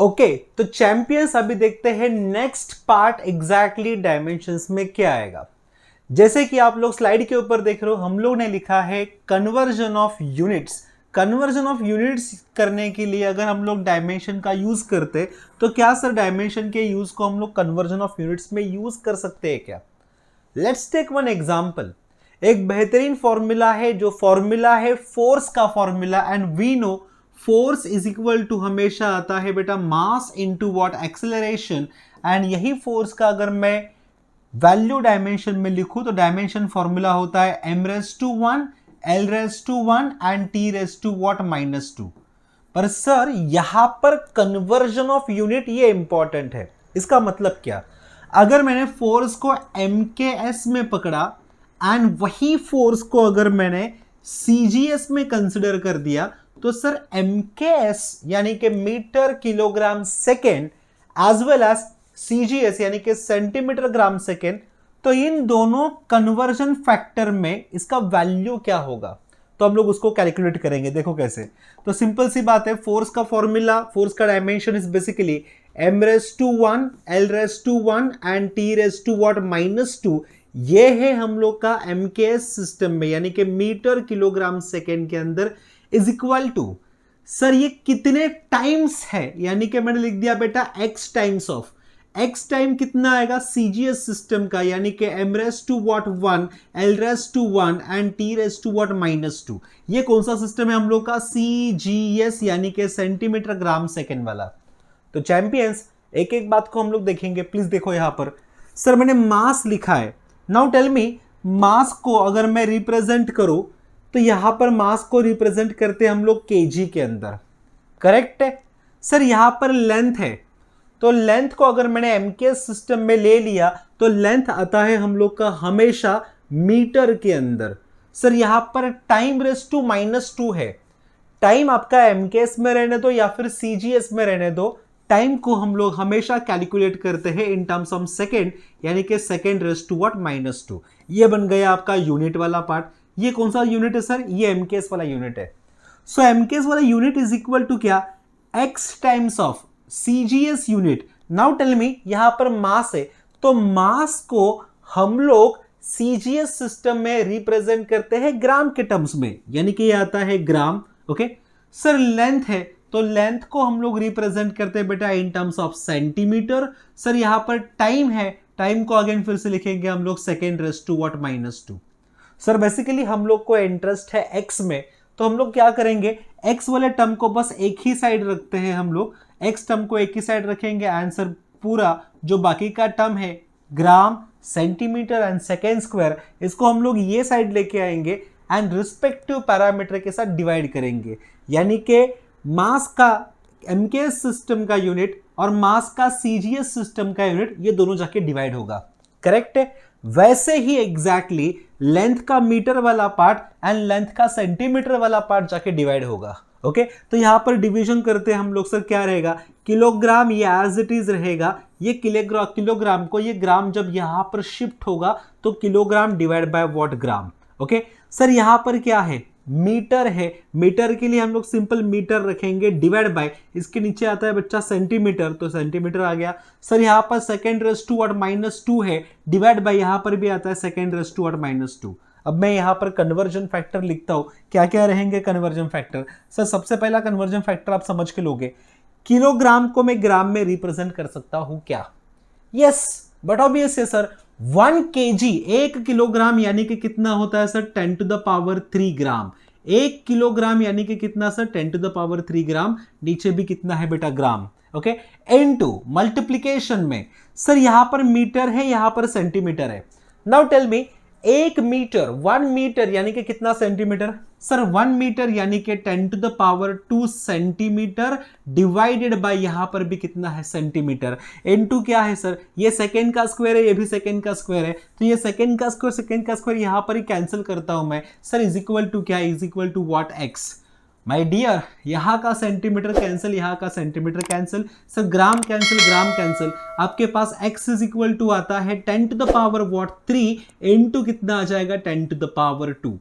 Okay तो champions अभी देखते हैं नेक्स्ट पार्ट एग्जैक्टली डायमेंशंस में क्या आएगा। जैसे कि आप लोग स्लाइड के ऊपर देख रहे हो, हम लोग ने लिखा है conversion of units. Conversion of units करने के लिए अगर हम लोग डायमेंशन का यूज करते तो क्या सर डायमेंशन के यूज को हम लोग कन्वर्जन ऑफ यूनिट्स में यूज कर सकते हैं क्या? Let's take one example. एक बेहतरीन फॉर्मूला है, जो फॉर्मूला है फोर्स का formula, and we know force is equal to हमेशा आता है बेटा mass into what, acceleration. And यही फोर्स का अगर मैं वैल्यू डायमेंशन में लिखूं तो डायमेंशन फॉर्मूला होता है m⁻⁴, l⁻⁴ एंड t⁻⁴ पर सर यहां पर कन्वर्जन ऑफ यूनिट ये इंपॉर्टेंट है। इसका मतलब क्या? अगर मैंने फोर्स को mks में पकड़ा एंड वही फोर्स को अगर मैंने cgs में कंसिडर कर दिया तो सर mks यानी कि metre kilogram second as well as cgs यानी कि सेंटीमीटर ग्राम सेकेंड, तो इन दोनों कन्वर्जन फैक्टर में इसका वैल्यू क्या होगा तो हम लोग उसको कैलकुलेट करेंगे। देखो कैसे, तो सिंपल सी बात है, फोर्स का फॉर्मूला, फोर्स का dimension is basically m⁻⁴, l⁻⁴ and t⁻⁻²। ये है हम लोग का mks सिस्टम में यानी कि मीटर किलोग्राम सेकेंड के अंदर इज इक्वल टू, सर ये कितने टाइम्स है, यानी कि मैंने लिख दिया बेटा x times of, x time कितना आएगा cgs सिस्टम का, यानी कि m⁻⁴ l⁻⁴ एंड t⁻⁻²। ये कौन सा सिस्टम है हम लोग का? cgs यानी कि सेंटीमीटर ग्राम सेकेंड वाला। तो चैंपियंस एक एक बात को हम लोग देखेंगे। प्लीज देखो यहां पर, सर मैंने मास लिखा है। नाउ टेल मी, मास को अगर मैं रिप्रेजेंट करूं तो यहां पर मास को रिप्रेजेंट करते हम लोग केजी के अंदर, करेक्ट है सर। यहां पर लेंथ है, तो लेंथ को अगर मैंने एमकेएस सिस्टम में ले लिया तो लेंथ आता है हम लोग का हमेशा मीटर के अंदर। सर यहां पर टाइम⁻⁻² है, टाइम आपका एमकेएस में रहने दो या फिर सीजीएस में रहने दो, टाइम को हम लोग हमेशा कैलकुलेट करते हैं इन टर्म्स ऑफ सेकेंड, यानी कि सेकेंड⁻²। ये बन गया आपका यूनिट वाला पार्ट। ये कौन सा यूनिट है सर? ये एमकेएस वाला यूनिट है। सो एमकेएस वाला यूनिट इज इक्वल टू क्या? X times of CGS unit. Now tell me, यहां पर मास है तो मास को हम लोग सीजीएस सिस्टम में रिप्रेजेंट करते हैं ग्राम के टर्म्स में, यानी कि ये आता है ग्राम। ओके सर, लेंथ है तो लेंथ को हम लोग रिप्रेजेंट करते हैं बेटा in terms of centimetre. Sir यहां पर टाइम है, टाइम को अगेन फिर से लिखेंगे हम लोग सेकेंड⁻²। सर बेसिकली हम लोग को इंटरेस्ट है एक्स में, तो हम लोग क्या करेंगे, एक्स वाले टर्म को बस एक ही साइड रखते हैं हम लोग, एक्स टर्म को एक ही साइड रखेंगे। आंसर पूरा जो बाकी का टर्म है ग्राम, सेंटीमीटर एंड सेकेंड स्क्वायर, इसको हम लोग ये साइड लेके आएंगे एंड रिस्पेक्टिव पैरामीटर के साथ डिवाइड करेंगे, यानी कि मास का एमकेएस सिस्टम का यूनिट और मास का सीजीएस सिस्टम का यूनिट, ये दोनों जाके डिवाइड होगा, करेक्ट है। वैसे ही एग्जैक्टली लेंथ का मीटर वाला पार्ट एंड लेंथ का सेंटीमीटर वाला पार्ट जाके डिवाइड होगा। ओके तो यहां पर डिवीजन करते हैं हम लोग, सर क्या रहेगा, किलोग्राम, ये एज इट इज रहेगा, ये किलोग्राम को, ये ग्राम जब यहां पर शिफ्ट होगा तो kilogram divide by what, gram. Okay sir यहां पर क्या है, मीटर है, मीटर के लिए हम लोग सिंपल मीटर रखेंगे, डिवाइड बाय, इसके नीचे आता है बच्चा सेंटीमीटर, तो सेंटीमीटर आ गया। सर यहां पर सेकेंड⁻² है, डिवाइड बाय यहां पर भी आता है सेकेंड⁻²। अब मैं यहां पर कन्वर्जन फैक्टर लिखता हूं, क्या क्या रहेंगे कन्वर्जन फैक्टर। सर सबसे पहला कन्वर्जन फैक्टर आप समझ के लोगे, किलोग्राम को मैं ग्राम में रिप्रेजेंट कर सकता हूं क्या? यस, बट ऑब्वियस है सर, 1 kg, 1 किलोग्राम यानी कि कितना होता है सर, 10⁻³ ग्राम। 1 किलोग्राम यानी कि कितना सर, 10⁻³ ग्राम। नीचे भी कितना है बेटा, ग्राम। ओके इनटू मल्टीप्लीकेशन में, सर यहां पर मीटर है, यहां पर सेंटीमीटर है। Now tell me, 1 metre, 1 metre यानी कि कितना सेंटीमीटर, सर 1 मीटर यानी कि 10⁻² सेंटीमीटर, डिवाइडेड बाय यहां पर भी कितना है, सेंटीमीटर, इनटू क्या है सर, ये सेकेंड का स्क्वायर है, ये भी सेकेंड का स्क्वायर है, तो ये सेकेंड का स्क्वायर यहां पर ही कैंसिल करता हूं मैं, सर इज इक्वल टू क्या, is equal to what, x. My dear, यहां का सेंटीमीटर कैंसिल, यहां का centimetre cancel, sir gram cancel, gram cancel, आपके पास x इज इक्वल टू आता है 10⁻³ इनटू कितना आ जाएगा, 10⁻²।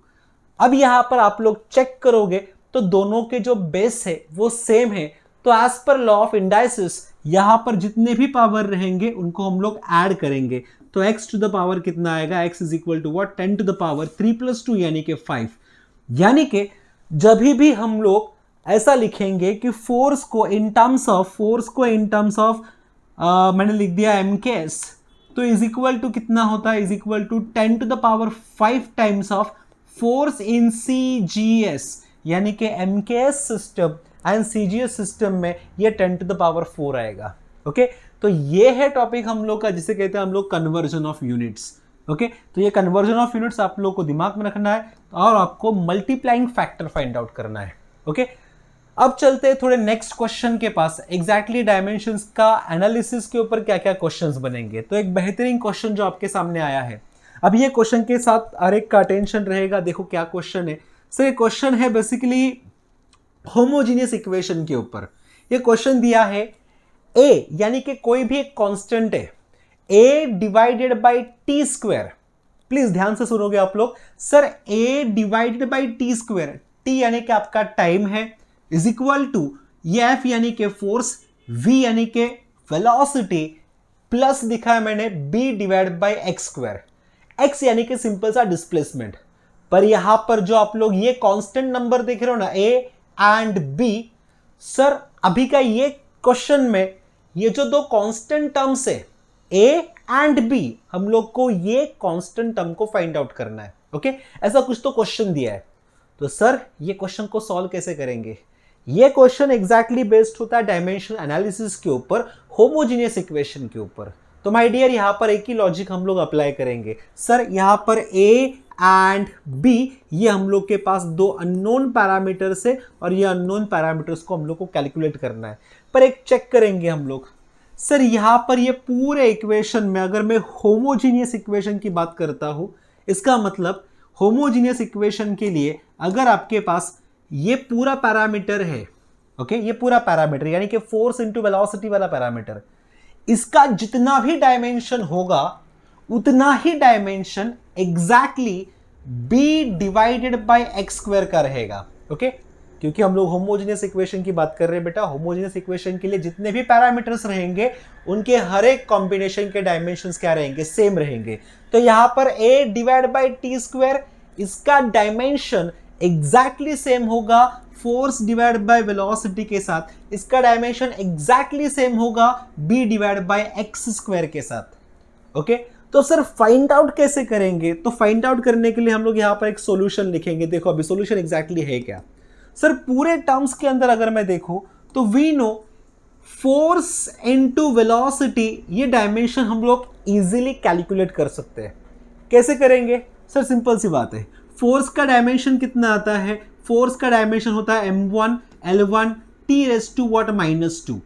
अब यहां पर आप लोग चेक करोगे तो दोनों के जो बेस है वो सेम है, तो तो as per law of indices यहां पर जितने भी पावर रहेंगे उनको हम लोग ऐड करेंगे, तो x टू द पावर कितना आएगा, x is equal to what, 10 to the power 3 + 2 यानी कि 5। यानी कि जब भी हम लोग ऐसा लिखेंगे कि फोर्स को इन टर्म्स ऑफ मैंने लिख दिया mks, तो इज इक्वल टू कितना होता है, is equal to 10 to the power 5 times of force in CGS, यानी कि MKS system and CGS system में ये 10 टू द पावर 4 आएगा। ओके, तो ये है टॉपिक हम लोग का, जिसे कहते हैं हम लोग कन्वर्जन ऑफ यूनिट्स। ओके, तो ये कन्वर्जन ऑफ यूनिट्स आप लोग को दिमाग में रखना है और आपको मल्टीप्लाइंग फैक्टर फाइंड आउट करना है। ओके, अब चलते हैं थोड़े नेक्स्ट क्वेश्चन के पास, एग्जैक्टली डायमेंशंस का एनालिसिस के ऊपर क्या क्या क्वेश्चंस बनेंगे। तो एक बेहतरीन क्वेश्चन जो आपके सामने आया है, अब ये क्वेश्चन के साथ हर एक का अटेंशन रहेगा। देखो क्या क्वेश्चन है सर, ये क्वेश्चन है बेसिकली होमोजीनियस इक्वेशन के ऊपर। ये क्वेश्चन दिया है a यानी कि कोई भी एक कांस्टेंट है a divided bye T square, please ध्यान से सुनोगे आप लोग। Sir a divided bye T square, t यानी कि आपका टाइम है, इज इक्वल टू ये f यानी कि फोर्स, v यानी कि वेलोसिटी, प्लस दिखा है मैंने b divided by x square, x यानी कि सिंपल सा डिस्प्लेसमेंट। पर यहां पर जो आप लोग ये कांस्टेंट नंबर देख रहे हो ना a एंड b, सर अभी का ये क्वेश्चन में ये जो दो कांस्टेंट टर्म्स है a एंड b, हम लोग को ये कांस्टेंट टर्म को फाइंड आउट करना है। ओके, ऐसा कुछ तो क्वेश्चन दिया है। तो सर ये क्वेश्चन को सॉल्व कैसे करेंगे? ये क्वेश्चन एग्जैक्टली बेस्ड होता है डायमेंशन एनालिसिस के ऊपर, होमोजीनियस इक्वेशन के ऊपर। तो माय डियर यहां पर एक ही लॉजिक हम लोग अप्लाई करेंगे। सर यहां पर a एंड b ये हम लोग के पास दो अननोन पैरामीटर्स है और ये अननोन पैरामीटर्स को हम लोग को कैलकुलेट करना है। पर एक चेक करेंगे हम लोग, सर यहां पर ये पूरे इक्वेशन में अगर मैं होमोजीनियस इक्वेशन की बात करता हूं, इसका मतलब होमोजीनियस इक्वेशन के लिए अगर आपके पास ये पूरा पैरामीटर है, ओके, ये पूरा पैरामीटर यानी कि फोर्स इनटू वेलोसिटी वाला पैरामीटर, इसका जितना भी डायमेंशन होगा उतना ही dimension exactly b divided by x square का रहेगा। ओके, क्योंकि हम लोग होमोजेनियस इक्वेशन की बात कर रहे हैं बेटा। होमोजेनियस इक्वेशन के लिए जितने भी पैरामीटर्स रहेंगे उनके हर एक कॉम्बिनेशन के डायमेंशंस क्या रहेंगे, सेम रहेंगे। तो यहां पर a divide by T square, इसका डायमेंशन एग्जैक्टली सेम होगा फोर्स डिवाइड बाय वेलोसिटी के साथ, इसका डायमेंशन एग्जैक्टली सेम होगा b divide by x square के साथ। ओके, तो सर फाइंड आउट कैसे करेंगे? तो फाइंड आउट करने के लिए हम लोग यहां पर एक सॉल्यूशन लिखेंगे। देखो अभी सॉल्यूशन एग्जैक्टली है क्या। सर पूरे टर्म्स के अंदर अगर मैं देखूं तो we know force into velocity, ये डायमेंशन हम लोग इजीली कैलकुलेट कर सकते हैं। कैसे करेंगे? सर सिंपल सी बात है, फोर्स का डायमेंशन कितना आता है? फोर्स का डायमेंशन होता है m1 L1 T⁻²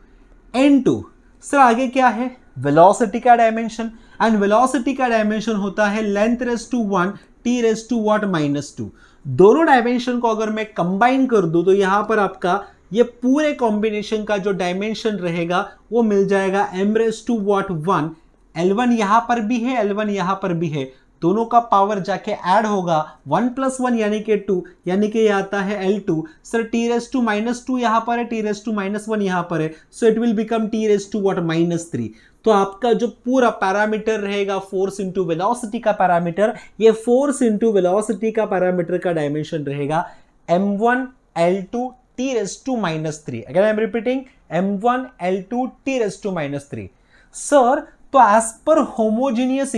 n2। Sir आगे क्या है? वेलोसिटी का डायमेंशन, एंड वेलोसिटी का डायमेंशन होता है length⁻1 T⁻²। दोनों डायमेंशन को अगर मैं कंबाइन कर दूं तो यहां पर आपका ये पूरे कॉम्बिनेशन का जो डायमेंशन रहेगा वो मिल जाएगा m⁻1। L1 यहां पर भी है, L1 यहां पर भी है, दोनों का पावर जाके ऐड होगा 1 + 1 यानी कि 2, यानी कि ये आता है L2। सर T⁻² यहां पर है, T⁻1 यहां पर है, so it will become T⁻3। तो आपका जो पूरा पैरामीटर रहेगा फोर्स इनटू वेलोसिटी का पैरामीटर, ये फोर्स इनटू वेलोसिटी का पैरामीटर का डायमेंशन रहेगा m1 L2 T⁻3। Again I am repeating, m1 L2 T⁻3। Sir तो एज पर होमोजीनियस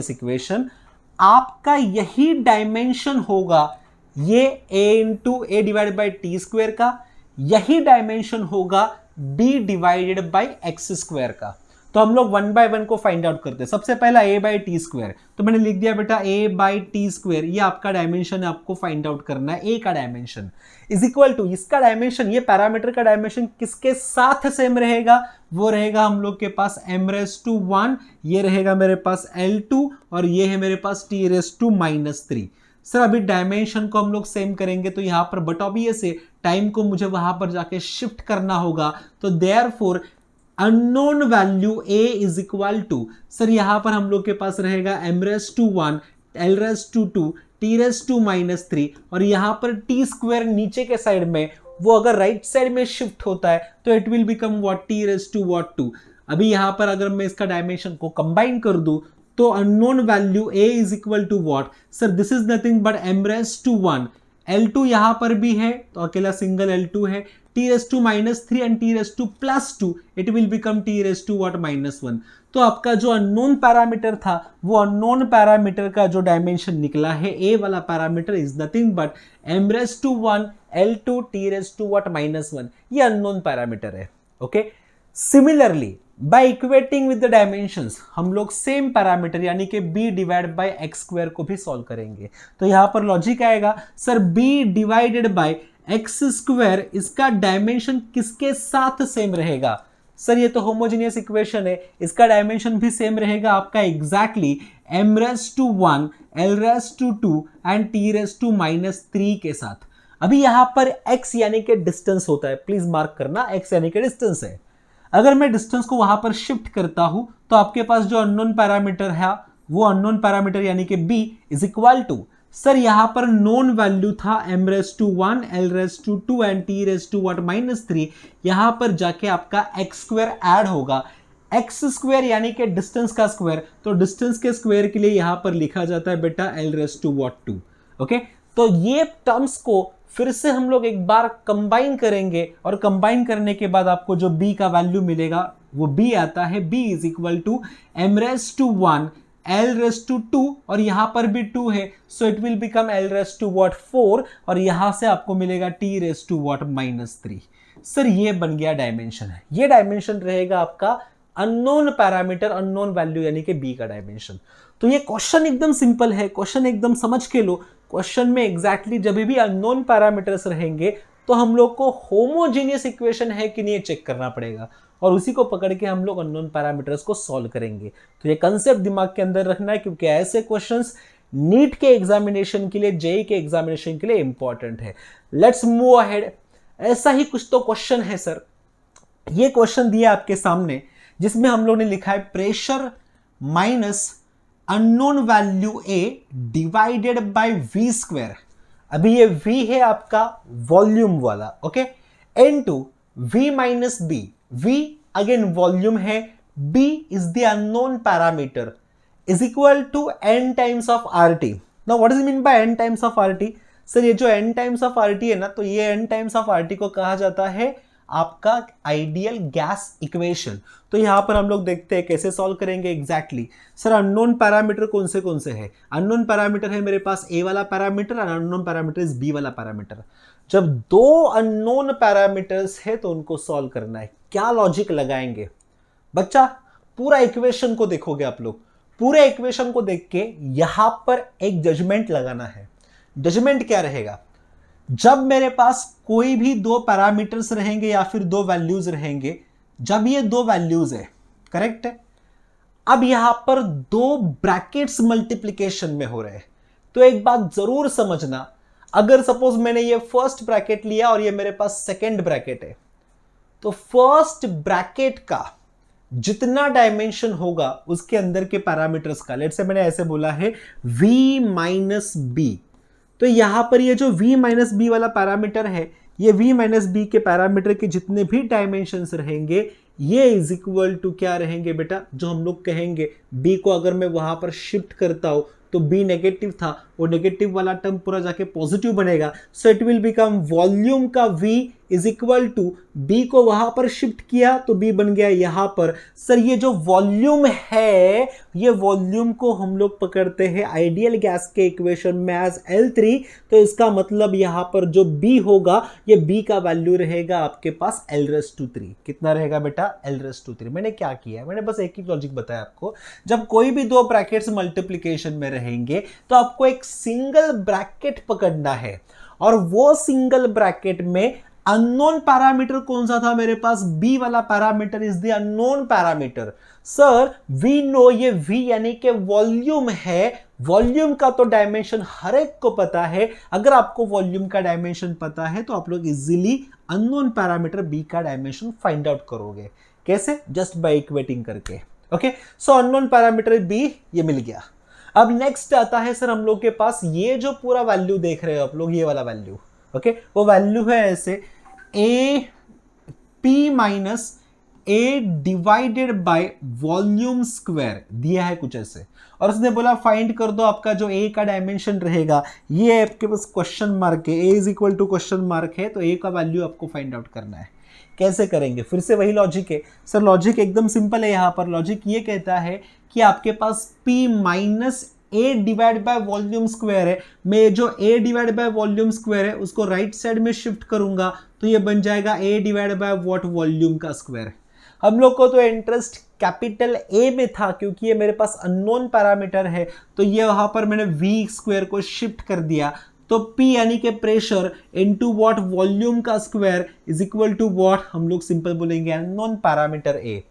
इक्वेशन आपका यही डायमेंशन होगा, ये a divided bye T square का, यही डायमेंशन होगा b divided by x square का। तो हम लोग 1 by 1 को फाइंड आउट करते हैं। सबसे पहला a बाई टी स्क्वायर, तो मैंने लिख दिया बेटा a बाई टी स्क्वायर, ये आपका डायमेंशन है, आपको फाइंड आउट करना है a का डायमेंशन, इज इक्वल टू इसका डायमेंशन, ये पैरामीटर का डायमेंशन किसके साथ सेम रहेगा? वो रहेगा हम लोग के पास m⁻1, ये रहेगा मेरे पास L2 और ये है मेरे पास T⁻3। सर अभी डायमेंशन को हम लोग सेम करेंगे तो यहां पर बट ऑब्वियस है टाइम को मुझे वहां पर जाके शिफ्ट करना होगा, तो therefore unknown value a is equal to, sir यहां पर हम लोग के पास रहेगा m⁻1 L⁻2 T⁻3 और यहां पर टी स्क्वायर नीचे के साइड में वो अगर राइट साइड में शिफ्ट होता है तो it will become what, t raise to what 2। अभी यहां पर अगर मैं इसका डायमेंशन को कंबाइन कर दूं तो unknown value a is equal to what sir, this is nothing but m raise to 1। L2 यहां पर भी है तो अकेला सिंगल L2 है, t raise to -3 and t raise to +2, it will become t raise to what -1। तो आपका जो अननोन पैरामीटर था वो अननोन पैरामीटर का जो डायमेंशन निकला है a वाला parameter is nothing but m raise to 1 L2 t raise to what -1, ये अननोन पैरामीटर है। Okay, similarly by equating with the dimensions हम लोग सेम पैरामीटर यानी कि b divide by x square को भी सॉल्व करेंगे। तो यहां पर लॉजिक आएगा sir b divided by x square, इसका डायमेंशन किसके साथ सेम रहेगा? सर ये तो होमोजेनियस इक्वेशन है, इसका डायमेंशन भी सेम रहेगा आपका exactly m raise to 1 l raise to 2 and t raise to -3 के साथ। अभी यहां पर x यानी कि डिस्टेंस होता है, प्लीज मार्क करना, x यानी कि डिस्टेंस है। अगर मैं डिस्टेंस को वहां पर शिफ्ट करता हूं तो आपके पास जो अननोन पैरामीटर है वो अननोन पैरामीटर यानी कि b is equal to, sir यहां पर नोन वैल्यू था m raise to 1 l raise to 2 and t raise to what -3, यहां पर जाके आपका x स्क्वायर ऐड होगा, x स्क्वायर यानी कि डिस्टेंस का स्क्वायर, तो डिस्टेंस के स्क्वायर के लिए यहां पर लिखा जाता है बेटा l raise to what 2। Okay, तो ये टर्म्स को फिर से हम लोग एक बार कंबाइन करेंगे और कंबाइन करने के बाद आपको जो b का वैल्यू मिलेगा वो b आता है, b is equal to m raise to 1 l raise to 2 और यहां पर भी 2 है, so it will become l raise to what 4 और यहां से आपको मिलेगा t raise to what -3। Sir ये बन गया डायमेंशन है, ये डायमेंशन रहेगा आपका अननोन पैरामीटर अननोन वैल्यू यानी कि b का डायमेंशन। तो ये क्वेश्चन एकदम सिंपल है, क्वेश्चन एकदम समझ के लो। क्वेश्चन में एग्जैक्टली जब भी अननोन पैरामीटर्स रहेंगे तो हम लोग को होमोजेनियस इक्वेशन है कि नहीं चेक करना पड़ेगा और उसी को पकड़ के हम लोग अननोन पैरामीटर्स को सॉल्व करेंगे। तो ये कंसेप्ट दिमाग के अंदर रखना है क्योंकि ऐसे क्वेश्चंस नीट के एग्जामिनेशन के लिए, जेईई के एग्जामिनेशन के लिए इंपॉर्टेंट है। Let's move ahead. ऐसा ही कुछ तो क्वेश्चन है सर, ये क्वेश्चन दिया आपके सामने जिसमें हम लोग ने लिखा है pressure minus unknown value a divided by v square. अभी ये v है आपका वॉल्यूम वाला, okay, into v minus b, v again volume है, b is the unknown parameter is equal to n times of rt। Now what is mean by n times of rt? Sir ये जो n times of rt है ना, तो ये n times of rt को कहा जाता है आपका आइडियल गैस इक्वेशन। तो यहां पर हम लोग देखते हैं कैसे सॉल्व करेंगे एग्जैक्टली। सर अननोन पैरामीटर कौन से हैं? अननोन पैरामीटर है मेरे पास a वाला पैरामीटर और अननोन पैरामीटर इज b वाला पैरामीटर। जब दो अननोन पैरामीटर्स है तो उनको सॉल्व करना है। क्या लॉजिक लगाएंगे बच्चा? पूरा इक्वेशन को देखोगे आप लोग, पूरे इक्वेशन को देख के यहां पर एक जजमेंट लगाना है। जजमेंट क्या रहेगा? जब मेरे पास कोई भी दो पैरामीटर्स रहेंगे या फिर दो वैल्यूज रहेंगे, जब ये दो वैल्यूज है, करेक्ट है, अब यहां पर दो ब्रैकेट्स मल्टीप्लिकेशन में हो रहे हैं, तो एक बात जरूर समझना, अगर सपोज मैंने ये फर्स्ट ब्रैकेट लिया और ये मेरे पास सेकेंड ब्रैकेट है, तो फर्स्ट ब्रैकेट का जितना डायमेंशन होगा उसके अंदर के पैरामीटर्स का, लेट्स से मैंने ऐसे बोला है v माइनस बी, तो यहां पर ये जो v माइनस बी वाला पैरामीटर है, ये v माइनस बी के पैरामीटर के जितने भी डायमेंशंस रहेंगे ये इज इक्वल टू क्या रहेंगे बेटा? जो हम लोग कहेंगे b को अगर मैं वहां पर शिफ्ट करता हूं तो b नेगेटिव था, वो नेगेटिव वाला टर्म पूरा जाके पॉजिटिव बनेगा, so it will become volume का v is equal to b को वहां पर शिफ्ट किया तो b बन गया यहां पर। सर ये जो वॉल्यूम है, ये वॉल्यूम को हम लोग पकड़ते हैं आइडियल गैस के इक्वेशन में एज L3, तो इसका मतलब यहां पर जो b होगा ये b का वैल्यू रहेगा आपके पास L3। कितना रहेगा बेटा? L3। मैंने क्या किया है? मैंने बस एक ही लॉजिक बताया आपको। जब कोई भी दो ब्रैकेट्स मल्टीप्लिकेशन में रहेंगे तो आपको एक सिंगल ब्रैकेट पकड़ना है और वो सिंगल ब्रैकेट में अननोन पैरामीटर कौन सा था मेरे पास? b वाला parameter is the unknown parameter. Sir we know ये v यानी कि वॉल्यूम है, वॉल्यूम का तो डायमेंशन हर एक को पता है। अगर आपको वॉल्यूम का डायमेंशन पता है तो आप लोग इजीली अननोन पैरामीटर b का डायमेंशन फाइंड आउट करोगे। कैसे? जस्ट बाय इक्वेटिंग करके। ओके, सो अननोन पैरामीटर b ये मिल गया। अब नेक्स्ट आता है सर हम लोग के पास ये जो पूरा वैल्यू देख रहे हो आप लोग, ये वाला वैल्यू, ओके, वो वैल्यू है ऐसे A P minus A divided by volume square दिया है कुछ ऐसे, और उसने बोला फाइंड कर दो आपका जो ए का डायमेंशन रहेगा, ये आपके पास क्वेश्चन मार्क है, A is equal to question mark है, तो ए का वैल्यू आपको फाइंड आउट करना है। कैसे करेंगे? फिर से वही लॉजिक है सर, लॉजिक एकदम सिंपल है। यहाँ पर लॉजिक ये कहता है कि आपके पास P minus A divide by volume square है, मैं जो ए डिवाइड बाय वॉल्यूम स्क्वायर है उसको राइट साइड में शिफ्ट करूंगा तो ये बन जाएगा ए डिवाइड बाय व्हाट वॉल्यूम का स्क्वायर। हम लोग को तो इंटरेस्ट कैपिटल ए में था क्योंकि ये मेरे पास अननोन पैरामीटर है, तो ये वहां पर मैंने वी स्क्वायर को शिफ्ट कर दिया, तो P यानी कि प्रेशर इनटू व्हाट वॉल्यूम का square is equal to what हम लोग सिंपल बोलेंगे अननोन पैरामीटर A।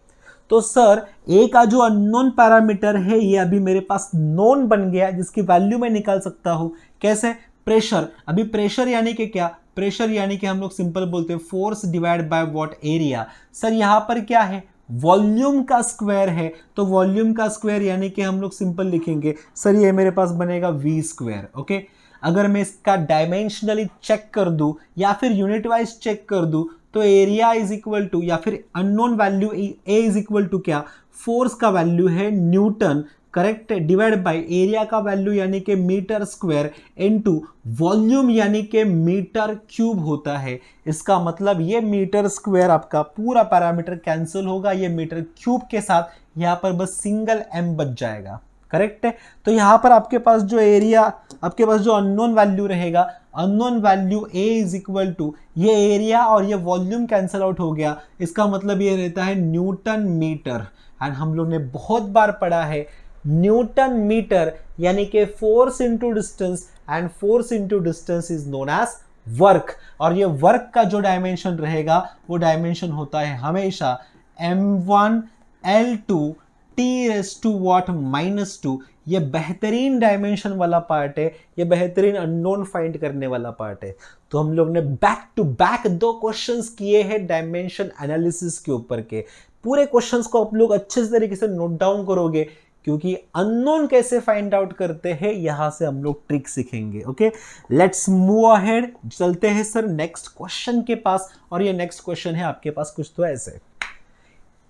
तो सर A का जो अननोन पैरामीटर है ये अभी मेरे पास नोन बन गया जिसकी वैल्यू मैं निकाल सकता हूं। कैसे? प्रेशर, अभी प्रेशर यानी कि क्या? प्रेशर यानी कि हम लोग सिंपल बोलते हैं force divide by what area. Sir यहां पर क्या है? वॉल्यूम का स्क्वायर है, तो वॉल्यूम का स्क्वायर यानी कि हम लोग सिंपल लिखेंगे सर ये मेरे पास बनेगा वी स्क्वायर। ओके, अगर मैं इसका डायमेंशनली चेक कर दूं या फिर यूनिट वाइज चेक कर दूं तो एरिया इज इक्वल टू या फिर unknown value A is equal to क्या? फोर्स का वैल्यू है newton, correct, divide by area का वैल्यू यानी कि मीटर स्क्वायर इनटू वॉल्यूम यानी कि मीटर क्यूब होता है। इसका मतलब ये मीटर स्क्वायर आपका पूरा पैरामीटर कैंसिल होगा, ये मीटर क्यूब के साथ यहाँ पर बस सिंगल m बच जाएगा, करेक्ट है। तो यहाँ पर आपके पास जो एरिया, आपके पास जो अननोन वैल्यू रहेगा, unknown value a is equal to ये एरिया और ये वॉल्यूम कैंसिल आउट हो गया, इसका मतलब ये रहता है न्यूटन मीटर। एंड हम लोग ने बहुत बार पढ़ा है न्यूटन मीटर यानी कि force into distance, and force into distance is known as work, और ये वर्क का जो डायमेंशन रहेगा वो डायमेंशन होता है हमेशा m1 L2 T⁻⁻²। ये बेहतरीन डायमेंशन वाला पार्ट है, ये बेहतरीन अननोन फाइंड करने वाला पार्ट है। तो हम लोग ने बैक टू बैक 2 क्वेश्चंस किए हैं डायमेंशन एनालिसिस के ऊपर के। पूरे क्वेश्चंस को आप लोग अच्छे तरीके से नोट डाउन करोगे क्योंकि अननोन कैसे फाइंड आउट करते हैं यहां से हम लोग ट्रिक सीखेंगे। ओके, लेट्स मूव अहेड, चलते हैं सर नेक्स्ट क्वेश्चन के पास। और ये नेक्स्ट क्वेश्चन है आपके पास कुछ तो ऐसे,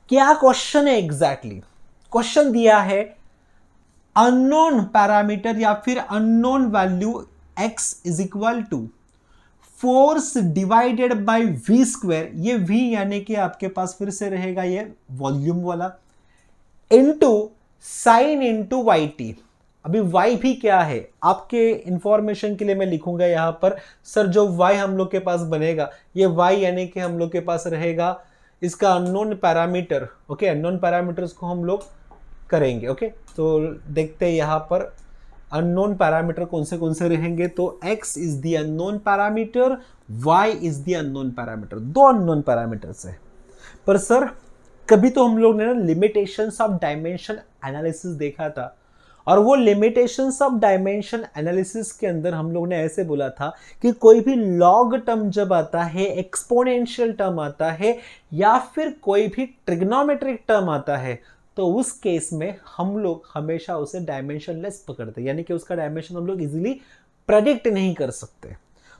क्या क्वेश्चन है एग्जैक्टली? क्वेश्चन दिया है अननोन पैरामीटर या फिर unknown value x is equal to force divided by v square, ये v यानी कि आपके पास फिर से रहेगा ये वॉल्यूम वाला, into sine into y t. अभी y भी क्या है आपके इंफॉर्मेशन के लिए मैं लिखूंगा यहां पर, सर जो y हम लोग के पास बनेगा ये y यानी कि हम लोग के पास रहेगा इसका unknown parameter. Okay, unknown parameters को हम लोग करेंगे। ओके, तो देखते हैं यहाँ पर अननोन पैरामीटर कौन से रहेंगे। तो x is the unknown parameter, y is the unknown parameter, 2 unknown parameters है। पर सर कभी तो हम लोग ने ना लिमिटेशंस ऑफ डायमेंशन एनालिसिस देखा था, और वो लिमिटेशंस ऑफ डायमेंशन एनालिसिस के अंदर हम लोग ने ऐसे बोला था कि कोई भी लॉग टर्म जब आता है, एक्सपोनेंशियल टर्म आता है या फिर कोई भी ट्रिग्नोमेट्रिक टर्म आता है तो उस केस में हम लोग हमेशा उसे डायमेंशनलेस पकड़ते हैं, यानी कि उसका डायमेंशन हम लोग इजीली प्रेडिक्ट नहीं कर सकते।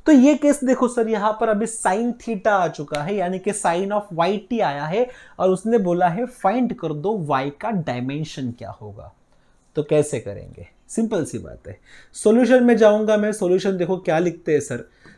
तो ये केस देखो सर, यहां पर अभी साइन थीटा आ चुका है यानी कि साइन ऑफ वाई टी आया है, और उसने बोला है फाइंड कर दो वाई का डायमेंशन क्या होगा। तो कैसे करेंगे? सिंपल सी बात है, सॉल्यूशन में जाऊंगा मैं। सॉल्यूशन देखो क्या लिखते हैं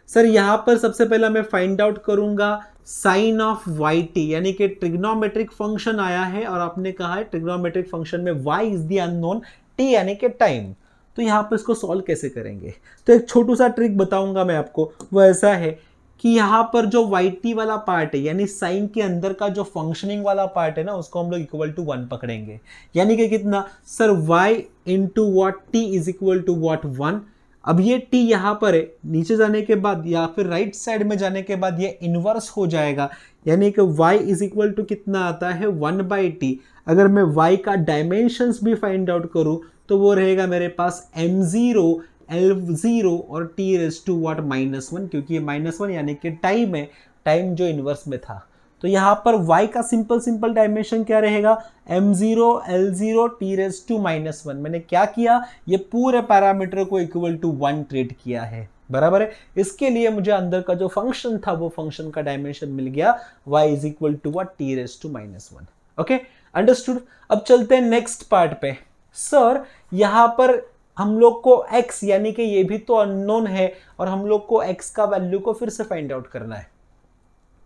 सर यहां पर सबसे पहला मैं फाइंड आउट करूंगा साइन ऑफ वाई टी, यानी कि ट्रिग्नोमेट्रिक फंक्शन आया है और आपने कहा है ट्रिग्नोमेट्रिक फंक्शन में y is the unknown, t यानी कि टाइम। तो यहां पर इसको सॉल्व कैसे करेंगे? तो एक छोटू सा ट्रिक बताऊंगा मैं आपको, वो ऐसा है कि यहाँ पर जो वाई टी वाला पार्ट है यानी साइन के अंदर का जो फंक्शनिंग वाला पार्ट है ना, उसको हम लोग इक्वल टू 1 पकड़ेंगे, यानी कि कितना sir y into what t is equal to what 1। अब ये t यहाँ पर है, नीचे जाने के बाद या फिर राइट साइड में जाने के बाद ये इनवर्स हो जाएगा, यानी कि y इज इक्वल टू कितना आता है 1/t। अगर मैं y का डायमेंशंस भी फाइंड आउट करूं तो वो रहेगा मेरे पास m0 L0 और t⁻⁻1, क्योंकि ये -1 यानी कि टाइम है, टाइम जो इनवर्स में था। तो यहाँ पर y का सिंपल डायमेंशन क्या रहेगा? m0 L0 t⁻⁻1। मैंने क्या किया? ये पूरे पैरामीटर को इक्वल टू 1 ट्रीट किया है। बराबर है। इसके लिए मुझे अंदर का जो फंक्शन था वो फंक्शन का डायमेंशन मिल गया y is equal to what, t raise to -1। Okay, understood. अब चलते हैं नेक्स्ट पार्ट पे। सर यहां पर हम लोग को x यानी कि ये भी तो अननोन है और हम लोग को x का वैल्यू को फिर से फाइंड आउट करना है।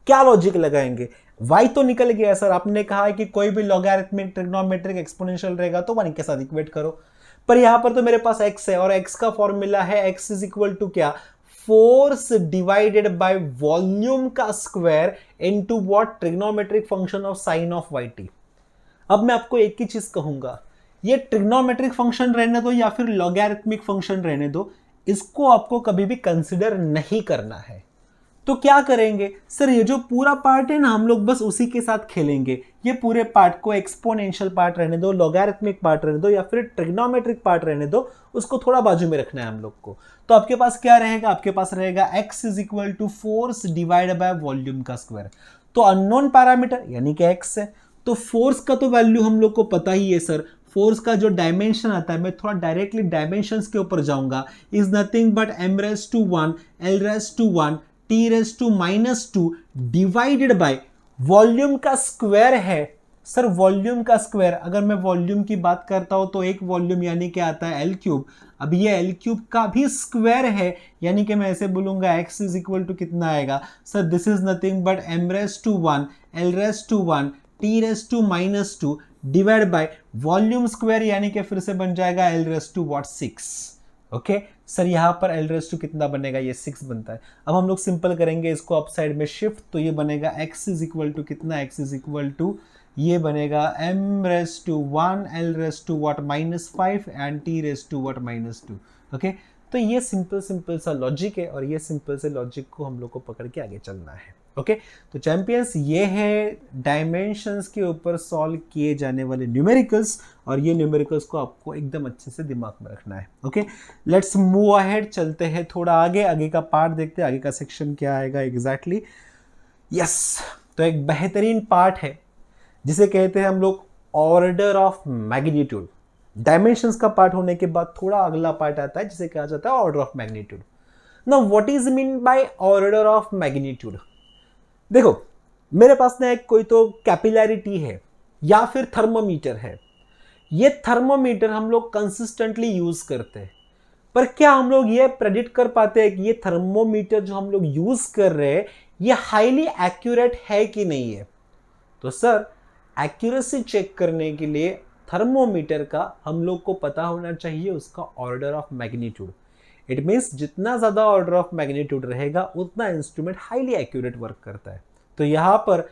क्या लॉजिक लगाएंगे? y तो निकल गया सर, आपने कहा है कि कोई भी लॉगरिथमिक, ट्रिग्नोमेट्रिक, एक्सपोनेंशियल रहेगा तो 1 के साथ इक्वेट करो। पर यहां पर तो मेरे पास x है और x का फॉर्मूला है x इज इक्वल टू क्या, फोर्स डिवाइडेड बाय वॉल्यूम का square into what, trigonometric function of sine of yt। अब मैं आपको एक ही चीज कहूंगा, ये ट्रिग्नोमेट्रिक फंक्शन रहने दो या फिर लॉगरिथमिक फंक्शन रहने दो, इसको आपको कभी भी कंसिडर नहीं करना है। तो क्या करेंगे सर, ये जो पूरा पार्ट है ना, हम लोग बस उसी के साथ खेलेंगे। ये पूरे पार्ट को एक्सपोनेंशियल पार्ट रहने दो, लॉगरिथमिक पार्ट रहने दो या फिर ट्रिग्नोमेट्रिक पार्ट रहने दो, उसको थोड़ा बाजू में रखना है हम लोग को। तो आपके पास क्या रहेगा, आपके पास रहेगा x is equal to force divide by volume का स्क्वायर। तो अननोन पैरामीटर यानी कि x है, तो फोर्स का तो वैल्यू हम लोग को पता ही है सर। फोर्स का जो डायमेंशन आता है, मैं थोड़ा डायरेक्टली डायमेंशंस के ऊपर जाऊंगा, is nothing but m⁻⁴ l⁻⁴ t⁻² divided by volume का स्क्वायर है। सर वॉल्यूम का स्क्वायर, अगर मैं वॉल्यूम की बात करता हूं तो एक वॉल्यूम यानी क्या आता है, L3। अब ये L3 का भी स्क्वायर है, यानी कि मैं ऐसे बोलूंगा x इज इक्वल टू कितना आएगा sir, this is nothing but m⁻⁴ l⁻⁴ t⁻² divide by volume square, यानी कि फिर से बन जाएगा l⁻⁶। ओके सर, यहां पर l⁻⁴ कितना बनेगा, ये 6 बनता है। अब हम लोग सिंपल करेंगे इसको अप साइड में शिफ्ट, तो ये बनेगा x इज इक्वल टू कितना, x इज इक्वल टू ये बनेगा m⁻⁴ l⁻⁻5 and t⁻²। Okay, तो ये सिंपल सा लॉजिक है और ये सिंपल से लॉजिक को हम लोग को पकड़ के आगे चलना है। ओके, तो चैंपियंस ये है डायमेंशंस के ऊपर सॉल्व किए जाने वाले न्यूमेरिकल्स, और ये न्यूमेरिकल्स को आपको एकदम अच्छे से दिमाग में रखना है। ओके, लेट्स मूव अहेड, चलते हैं थोड़ा आगे का पार्ट देखते हैं, आगे का सेक्शन क्या आएगा एग्जैक्टली। यस, तो एक बेहतरीन पार्ट है जिसे कहते हैं हम लोग ऑर्डर ऑफ मैग्नीट्यूड। डायमेंशंस का पार्ट होने के बाद थोड़ा अगला पार्ट आता है जिसे कहा जाता है order of magnitude. Now what is mean by order of magnitude? देखो, मेरे पास ना एक कोई तो कैपिलैरिटी है या फिर थर्मोमीटर है। ये थर्मोमीटर हम लोग कंसिस्टेंटली यूज करते हैं, पर क्या हम लोग ये प्रेडिक्ट कर पाते हैं कि ये थर्मोमीटर जो हम लोग यूज कर रहे हैं ये हाईली एक्यूरेट है कि नहीं है? तो सर, एक्यूरेसी चेक करने के लिए थर्मोमीटर का हम लोग को पता होना चाहिए उसका order of magnitude. It means जितना ज्यादा ऑर्डर ऑफ मैग्नीट्यूड रहेगा उतना इंस्ट्रूमेंट हाईली एक्यूरेट वर्क करता है। तो यहां पर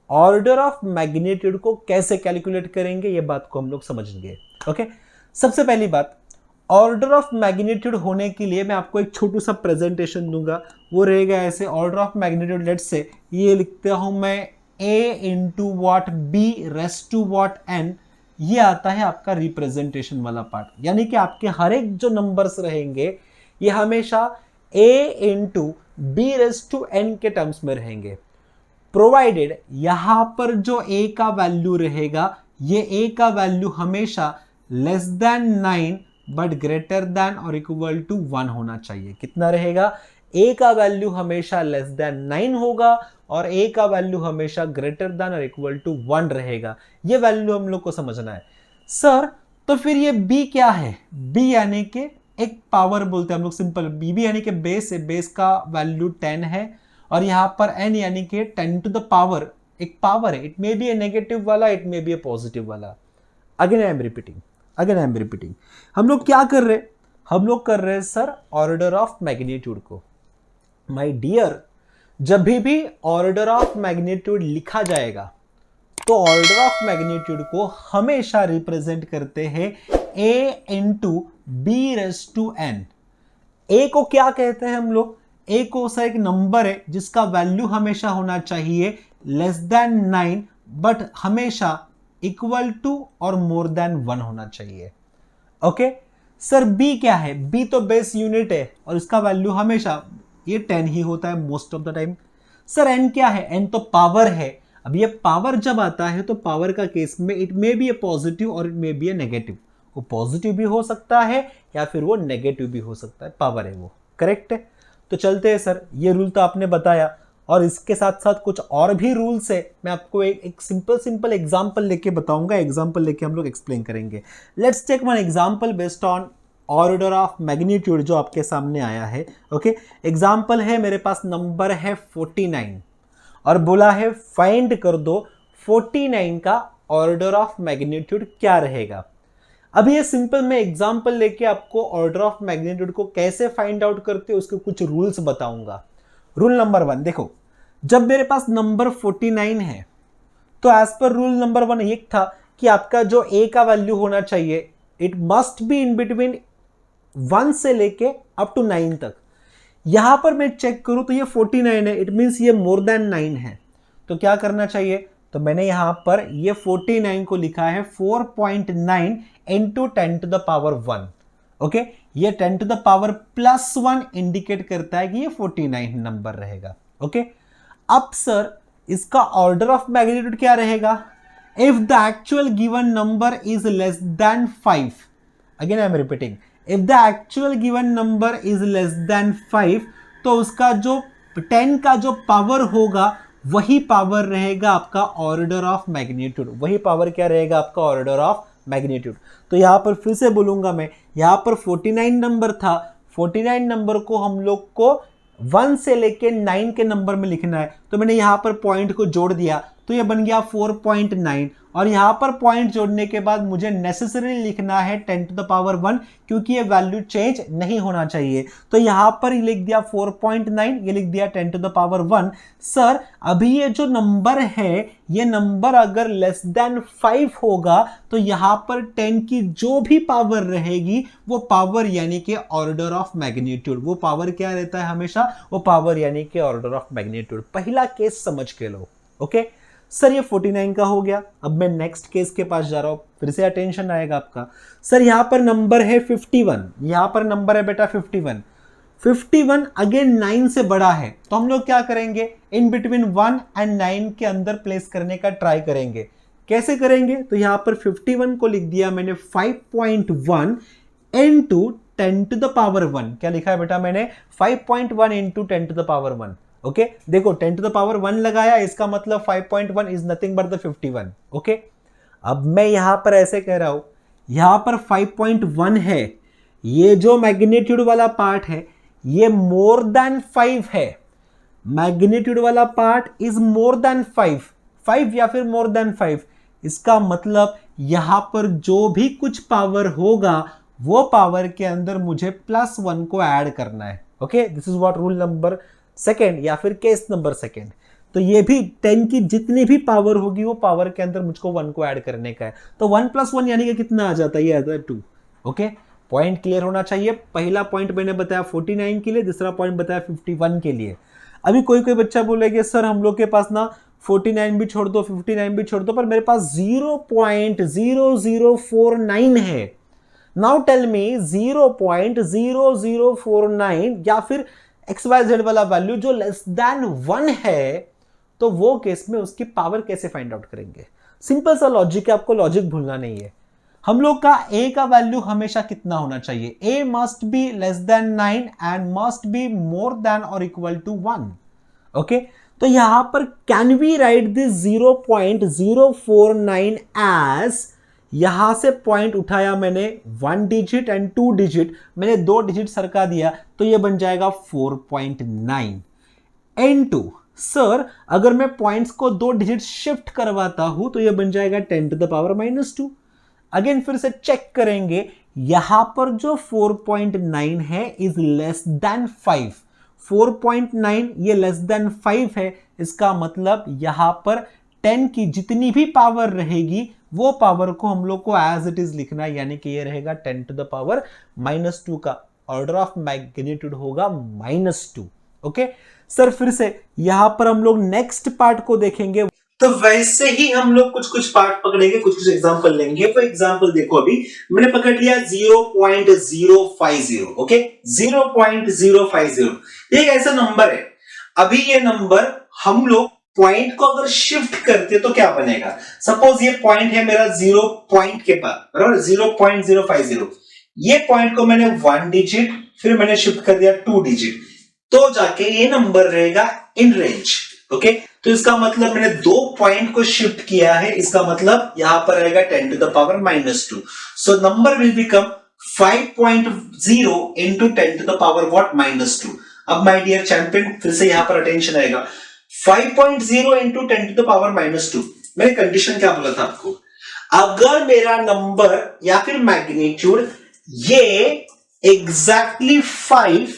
ऑर्डर ऑफ मैग्नीट्यूड को कैसे कैलकुलेट करेंगे, ये बात को हम लोग समझेंगे। ओके, सबसे पहली बात, ऑर्डर ऑफ मैग्नीट्यूड होने के लिए मैं आपको एक छोटू सा प्रेजेंटेशन दूंगा, वो रहेगा ऐसे। Order of magnitude, let's say ये लिखते हूं मैं a into what b raise to what n, ये आता है आपका रिप्रेजेंटेशन वाला पार्ट, यानी कि आपके हर एक जो नंबर्स रहेंगे ये हमेशा a into b raise to n के टर्म्स में रहेंगे, प्रोवाइडेड यहां पर जो a का वैल्यू रहेगा, ये a का वैल्यू हमेशा less than 9 but greater than और इक्वल टू 1 होना चाहिए। कितना रहेगा? a का वैल्यू हमेशा लेस देन 9 होगा और a का वैल्यू हमेशा ग्रेटर देन और इक्वल टू 1 रहेगा। ये वैल्यू हम लोग को समझना है। सर, तो फिर ये b क्या है? b यानी कि एक पावर बोलते हैं हम लोग, सिंपल। b यानी कि बेस है, बेस का वैल्यू 10 है, और यहां पर n यानी कि 10 टू द पावर, एक पावर है। It may be a negative वाला, it may be a positive वाला। अगेन आई एम रिपीटिंग, हम लोग क्या कर रहे हैं? हम लोग कर रहे हैं सर ऑर्डर ऑफ मैग्नीट्यूड को। माय डियर, जब भी ऑर्डर ऑफ मैग्नीट्यूड लिखा जाएगा तो ऑर्डर ऑफ मैग्नीट्यूड को हमेशा रिप्रेजेंट करते हैं a into b raise to n। a को क्या कहते हैं हम लोग? a को सा एक नंबर है जिसका वैल्यू हमेशा होना चाहिए लेस देन 9 बट हमेशा इक्वल टू और मोर देन 1 होना चाहिए। ओके सर, b क्या है? b तो बेस यूनिट है और इसका वैल्यू हमेशा ये 10 ही होता है most of the time. Sir n क्या है? n तो पावर है। अब ये पावर जब आता है तो पावर का केस में it may be a positive और it may be a negative. वो पॉजिटिव भी हो सकता है या फिर वो नेगेटिव भी हो सकता है, पावर है वो। करेक्ट है। तो चलते हैं सर, ये रूल तो आपने बताया और इसके साथ साथ कुछ और भी रूल्स है, मैं आपको एक सिंपल एग्जांपल लेके बताऊंगा, एग्जांपल लेके हम लोग एक्सप्लेन करेंगे। Let's take one example based on order of magnitude जो आपके सामने आया है। ओके, एग्जांपल है, मेरे पास नंबर है 49 और बोला है फाइंड कर दो 49 का ऑर्डर ऑफ मैग्नीट्यूड क्या रहेगा। अभी ये सिंपल मैं एग्जांपल लेके आपको ऑर्डर ऑफ मैग्नीट्यूड को कैसे फाइंड आउट करते हैं उसके कुछ रूल्स बताऊंगा। रूल नंबर 1 देखो, जब मेरे पास नंबर 49 है तो एज पर रूल नंबर 1 ये था कि आपका जो ए का वैल्यू होना चाहिए it must be in between 1 से लेके अप टू 9 तक। यहां पर मैं चेक करूं तो ये 49 है, इट मींस ये मोर देन 9 है। तो क्या करना चाहिए, तो मैंने यहां पर ये 49 को लिखा है 4.9 into 10 to the power 1। Okay, ये 10 to the power plus 1 indicate करता है कि ये 49 नंबर रहेगा। ओके, अब सर इसका ऑर्डर ऑफ मैग्नीट्यूड क्या रहेगा, if the actual given number is less than 5, again I am repeating, if the actual given number is less than 5 तो उसका जो 10 का जो पावर होगा वही पावर रहेगा आपका ऑर्डर ऑफ मैग्नीट्यूड। वही पावर क्या रहेगा आपका ऑर्डर ऑफ मैग्नीट्यूड। तो यहां पर फिर से बोलूंगा मैं, यहां पर 49 नंबर था, 49 नंबर को हम लोग को 1 से लेके 9 के नंबर में लिखना है, तो मैंने यहां पर पॉइंट को जोड़ दिया तो ये बन गया 4.9 और यहां पर पॉइंट जोड़ने के बाद मुझे नेसेसरी लिखना है 10 टू द पावर 1 क्योंकि ये वैल्यू चेंज नहीं होना चाहिए। तो यहां पर ही लिख दिया 4.9, ये लिख दिया 10 टू द पावर 1। सर अभी ये जो नंबर है ये नंबर अगर लेस देन 5 होगा तो यहां पर 10 की जो भी पावर रहेगी वो पावर यानी कि ऑर्डर ऑफ मैग्नीट्यूड, वो पावर क्या रहता है हमेशा, वो पावर यानी कि ऑर्डर ऑफ मैग्नीट्यूड। पहला केस समझ के लो। ओके सर, ये 49 का हो गया। अब मैं नेक्स्ट केस के पास जा रहा हूं, फिर से अटेंशन आएगा आपका। सर यहां पर नंबर है 51, यहां पर नंबर है बेटा 51, 51 अगेन 9 से बड़ा है, तो हम लोग क्या करेंगे, इन बिटवीन 1 एंड 9 के अंदर प्लेस करने का ट्राई करेंगे। कैसे करेंगे, तो यहां पर 51 को लिख दिया मैंने 5.1 इंटू 10 टू द पावर 1। क्या लिखा है बेटा मैंने, 5.1 into 10 to the power 1। Okay, देखो 10 टू द पावर 1 लगाया, इसका मतलब 5.1 is nothing but the 51। Okay, अब मैं यहां पर ऐसे कह रहा हूं, यहां पर 5.1 है, ये जो मैग्नीट्यूड वाला पार्ट है ये मोर देन 5 है, मैग्नीट्यूड वाला पार्ट इज मोर देन 5 या फिर मोर देन 5। इसका मतलब यहां पर जो भी कुछ पावर होगा वो पावर के अंदर मुझे +1 को ऐड करना है। Okay, this is what rule number second या फिर केस नंबर सेकेंड। तो ये भी 10 की जितनी भी पावर होगी वो पावर के अंदर मुझको 1 को ऐड करने का है। तो 1 + 1 यानी कि कितना आ जाता है, ये आता है 2। ओके, पॉइंट क्लियर होना चाहिए। पहला पॉइंट मैंने बताया 49 के लिए, दूसरा पॉइंट बताया 51 के लिए। अभी कोई कोई बच्चा बोलेगा सर हम लोग के पास ना 49 भी छोड़ दो 59 भी छोड़ दो, पर मेरे पास 0.0049 है। नाउ टेल मी 0.0049 या फिर XYZ वाला वैल्यू जो लेस देन 1 है, तो वो केस में उसकी पावर कैसे फाइंड आउट करेंगे। सिंपल सा लॉजिक है, आपको लॉजिक भूलना नहीं है। हम लोग का a का वैल्यू हमेशा कितना होना चाहिए, a must be less than 9 and must be more than और इक्वल टू 1। ओके, तो यहां पर can we write this 0.049 as, यहां से पॉइंट उठाया मैंने 1 डिजिट एंड 2 डिजिट, मैंने 2 डिजिट सरका दिया तो ये बन जाएगा 4.9 इनटू, सर अगर मैं पॉइंट्स को 2 डिजिट शिफ्ट करवाता हूं तो ये बन जाएगा 10 टू द पावर -2। अगेन फिर से चेक करेंगे, यहां पर जो 4.9 है इज लेस देन 5, 4.9 ये लेस देन 5 है, इसका मतलब यहां पर 10 की जितनी भी पावर रहेगी वो पावर को हम लोग को एज इट इज लिखना है, यानी कि ये रहेगा 10 टू द पावर -2 का ऑर्डर ऑफ मैग्नीट्यूड होगा -2। ओके सर, फिर से यहां पर हम लोग नेक्स्ट पार्ट को देखेंगे, तो वैसे ही हम लोग कुछ कुछ पार्ट पकड़ेंगे, कुछ कुछ एग्जांपल लेंगे। फॉर एग्जांपल देखो, अभी मैंने पकड़ लिया 0.050। ओके, 0.050 एक ऐसा नंबर है। अभी ये नंबर हम लोग पॉइंट को अगर शिफ्ट करते तो क्या बनेगा, सपोज ये पॉइंट है मेरा 0 पॉइंट के पास, बराबर 0.050, ये पॉइंट को मैंने 1 डिजिट फिर मैंने शिफ्ट कर दिया 2 डिजिट, तो जाके ये नंबर रहेगा इन रेंज। ओके, तो इसका मतलब मैंने 2 पॉइंट को शिफ्ट किया है, इसका मतलब यहां पर रहेगा 10 to the power -2। So number will become 5.0 into 10 to the power what -2। अब माय डियर चैंपियन फिर से यहां पर अटेंशन आएगा, 5.0 into 10 to the power -2। मैंने कंडीशन क्या बोला था आपको, अगर मेरा नंबर या फिर मैग्नीट्यूड ये एग्जैक्टली 5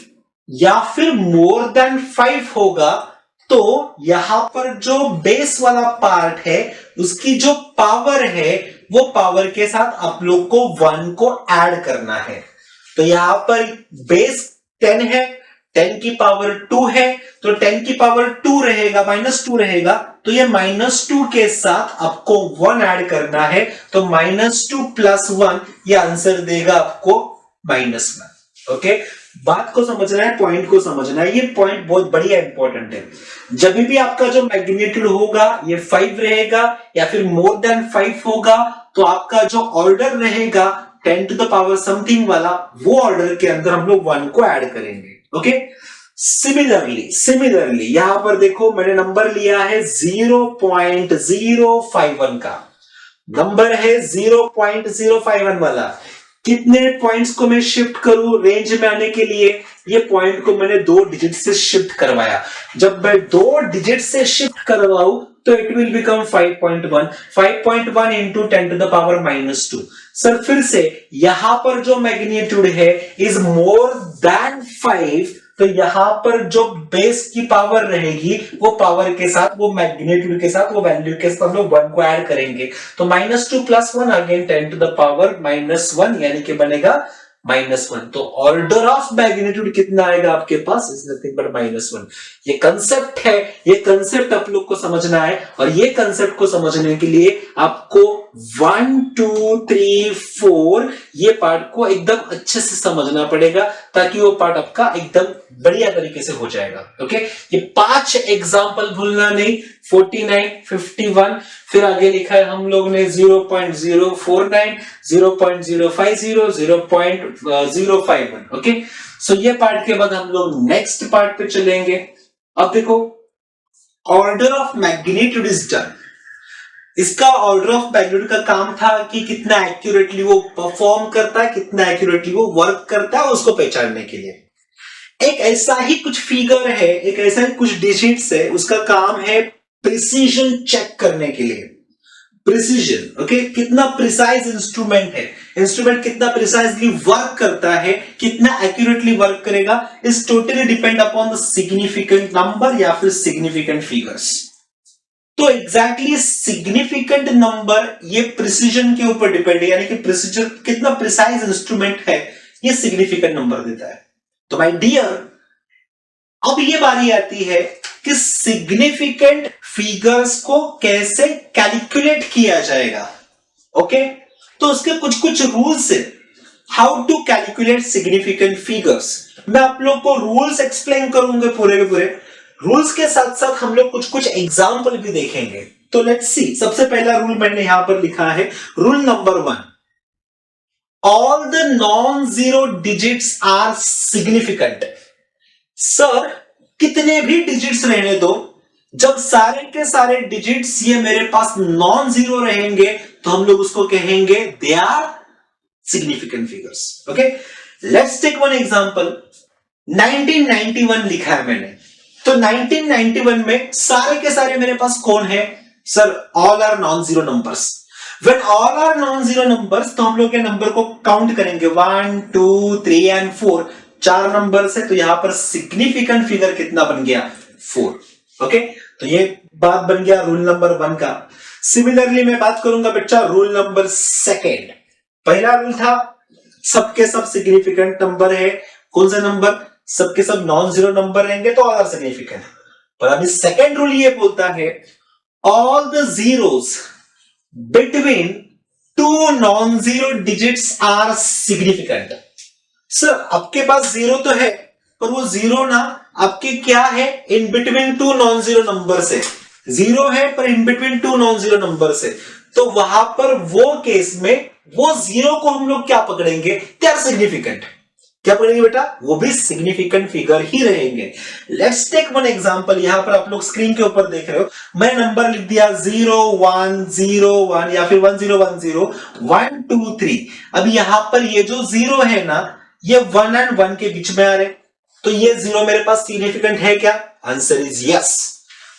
या फिर मोर देन 5 होगा, तो यहां पर जो बेस वाला पार्ट है उसकी जो पावर है वो पावर के साथ आप लोग को 1 को ऐड करना है। तो यहां पर बेस 10 है, 10 की पावर 2 है, तो 10 की पावर 2 रहेगा, -2 रहेगा, तो ये -2 के साथ आपको 1 ऐड करना है, तो -2 + 1 ये आंसर देगा आपको -1। ओके, बात को समझना है, पॉइंट को समझना है, ये पॉइंट बहुत बढ़िया इंपॉर्टेंट है। जब भी आपका जो मैग्नीट्यूड होगा ये 5 रहेगा या फिर मोर देन 5 होगा, तो आपका जो ऑर्डर रहेगा 10 to the power समथिंग वाला, वो ऑर्डर के अंदर हम लोग 1 को ऐड करेंगे। ओके, सिमिलरली यहां पर देखो मैंने नंबर लिया है 0.051 का, नंबर है 0.051 वाला। कितने पॉइंट्स को मैं शिफ्ट करूं रेंज में आने के लिए, ये पॉइंट को मैंने 2 डिजिट से शिफ्ट करवाया। जब मैं 2 डिजिट से शिफ्ट करवाऊं तो it will become 5.1 into 10 to the power -2। Sir फिर से यहां पर जो मैग्नीट्यूड है इज मोर देन 5, तो यहां पर जो बेस की पावर रहेगी वो पावर के साथ, वो मैग्नीट्यूड के साथ, वो वैल्यू के साथ हम लोग 1 को ऐड करेंगे, तो -2 + 1 अगेन 10 to the power -1, यानी कि बनेगा -1। तो ऑर्डर ऑफ मैग्नीट्यूड कितना आएगा आपके पास, इज नथिंग बट -1। ये कंसेप्ट है, ये कंसेप्ट आप लोग को समझना है, और ये कंसेप्ट को समझने के लिए आपको 1 2 3 4 ये पार्ट को एकदम अच्छे से समझना पड़ेगा, ताकि वो पार्ट आपका एकदम बढ़िया तरीके से हो जाएगा। ओके, ये 5 एग्जांपल भूलना नहीं, 49 51, फिर आगे लिखा है हम लोग ने 0.049 0.050 0.051। ओके, सो ये पार्ट के बाद हम लोग नेक्स्ट पार्ट पे चलेंगे। अब देखो, order of magnitude is done. इसका ऑर्डर ऑफ मैग्नीट्यूड का काम था कि कितना एक्यूरेटली वो परफॉर्म करता है, कितना एक्यूरेटली वो वर्क करता है, उसको पहचानने के लिए एक ऐसा ही कुछ फिगर है, एक ऐसा ही कुछ डिजिट्स है, उसका काम है प्रिसीजन चेक करने के लिए। प्रिसीजन, ओके, कितना प्रिसाइज इंस्ट्रूमेंट है, इंस्ट्रूमेंट कितना प्रिसाइजली वर्क करता है, कितना एक्यूरेटली वर्क करेगा, is totally depend upon the significant number या फिर सिग्निफिकेंट फिगर्स। तो एग्जैक्टली सिग्निफिकेंट नंबर ये प्रिसीजन के ऊपर डिपेंड है, यानी कि प्रिसीजन कितना प्रिसाइज इंस्ट्रूमेंट है, ये सिग्निफिकेंट नंबर देता है। तो माय डियर, अब ये बारी आती है कि सिग्निफिकेंट फिगर्स को कैसे कैलकुलेट किया जाएगा। ओके, तो उसके कुछ कुछ रूल्स है, how to calculate significant figures. मैं आप लोग को रूल्स एक्सप्लेन करूंगा पूरे के पूरे, रूल्स के साथ साथ हम लोग कुछ कुछ एग्जाम्पल भी देखेंगे। तो लेट्स सी, सबसे पहला रूल मैंने यहां पर लिखा है, rule number 1, all the non-zero digits are significant। Sir कितने भी डिजिट्स रहने दो, जब सारे के सारे डिजिट्स ये मेरे पास नॉन जीरो रहेंगे तो हम लोग उसको कहेंगे they are significant figures. Okay, let's take one example. 1991 लिखा है मैंने, तो 1991 में सारे के सारे मेरे पास कौन है sir, all are non zero numbers. When all are non-zero numbers, तो हम लोग के नंबर को काउंट करेंगे 1 2 3 एंड 4, 4 नंबर से, तो यहां पर सिग्निफिकेंट फिगर कितना बन गया, 4। ओके, तो ये बात बन गया रूल नंबर 1 का। सिमिलरली मैं बात करूंगा बच्चा रूल नंबर 2। पहला रूल था सबके सब सिग्निफिकेंट नंबर है, कौन सा नंबर, सबके सब नॉन जीरो नंबर रहेंगे तो ऑल आर सिग्निफिकेंट। पर अभी सेकेंड रूल ये बोलता है all the zeros between two non-zero digits are significant। Sir आपके पास जीरो तो है, पर वो जीरो ना आपके क्या है, in between two non zero number से, जीरो है पर in between two non zero number से, तो वहां पर वो केस में वो जीरो को हम लोग क्या पकड़ेंगे, दे आर सिग्निफिकेंट। क्या पकड़ेंगे बेटा? वो भी सिग्निफिकेंट फिगर ही रहेंगे। Let's take one example. यहां पर आप लोग स्क्रीन के ऊपर देख रहे हो, मैं नंबर लिख दिया 0101 या फिर 1010 1 2 3। अब यहां पर ये जो जीरो है ना, ये 1 एंड 1 के बीच में आ रहे, तो ये जीरो मेरे पास सिग्निफिकेंट है क्या? Answer is yes.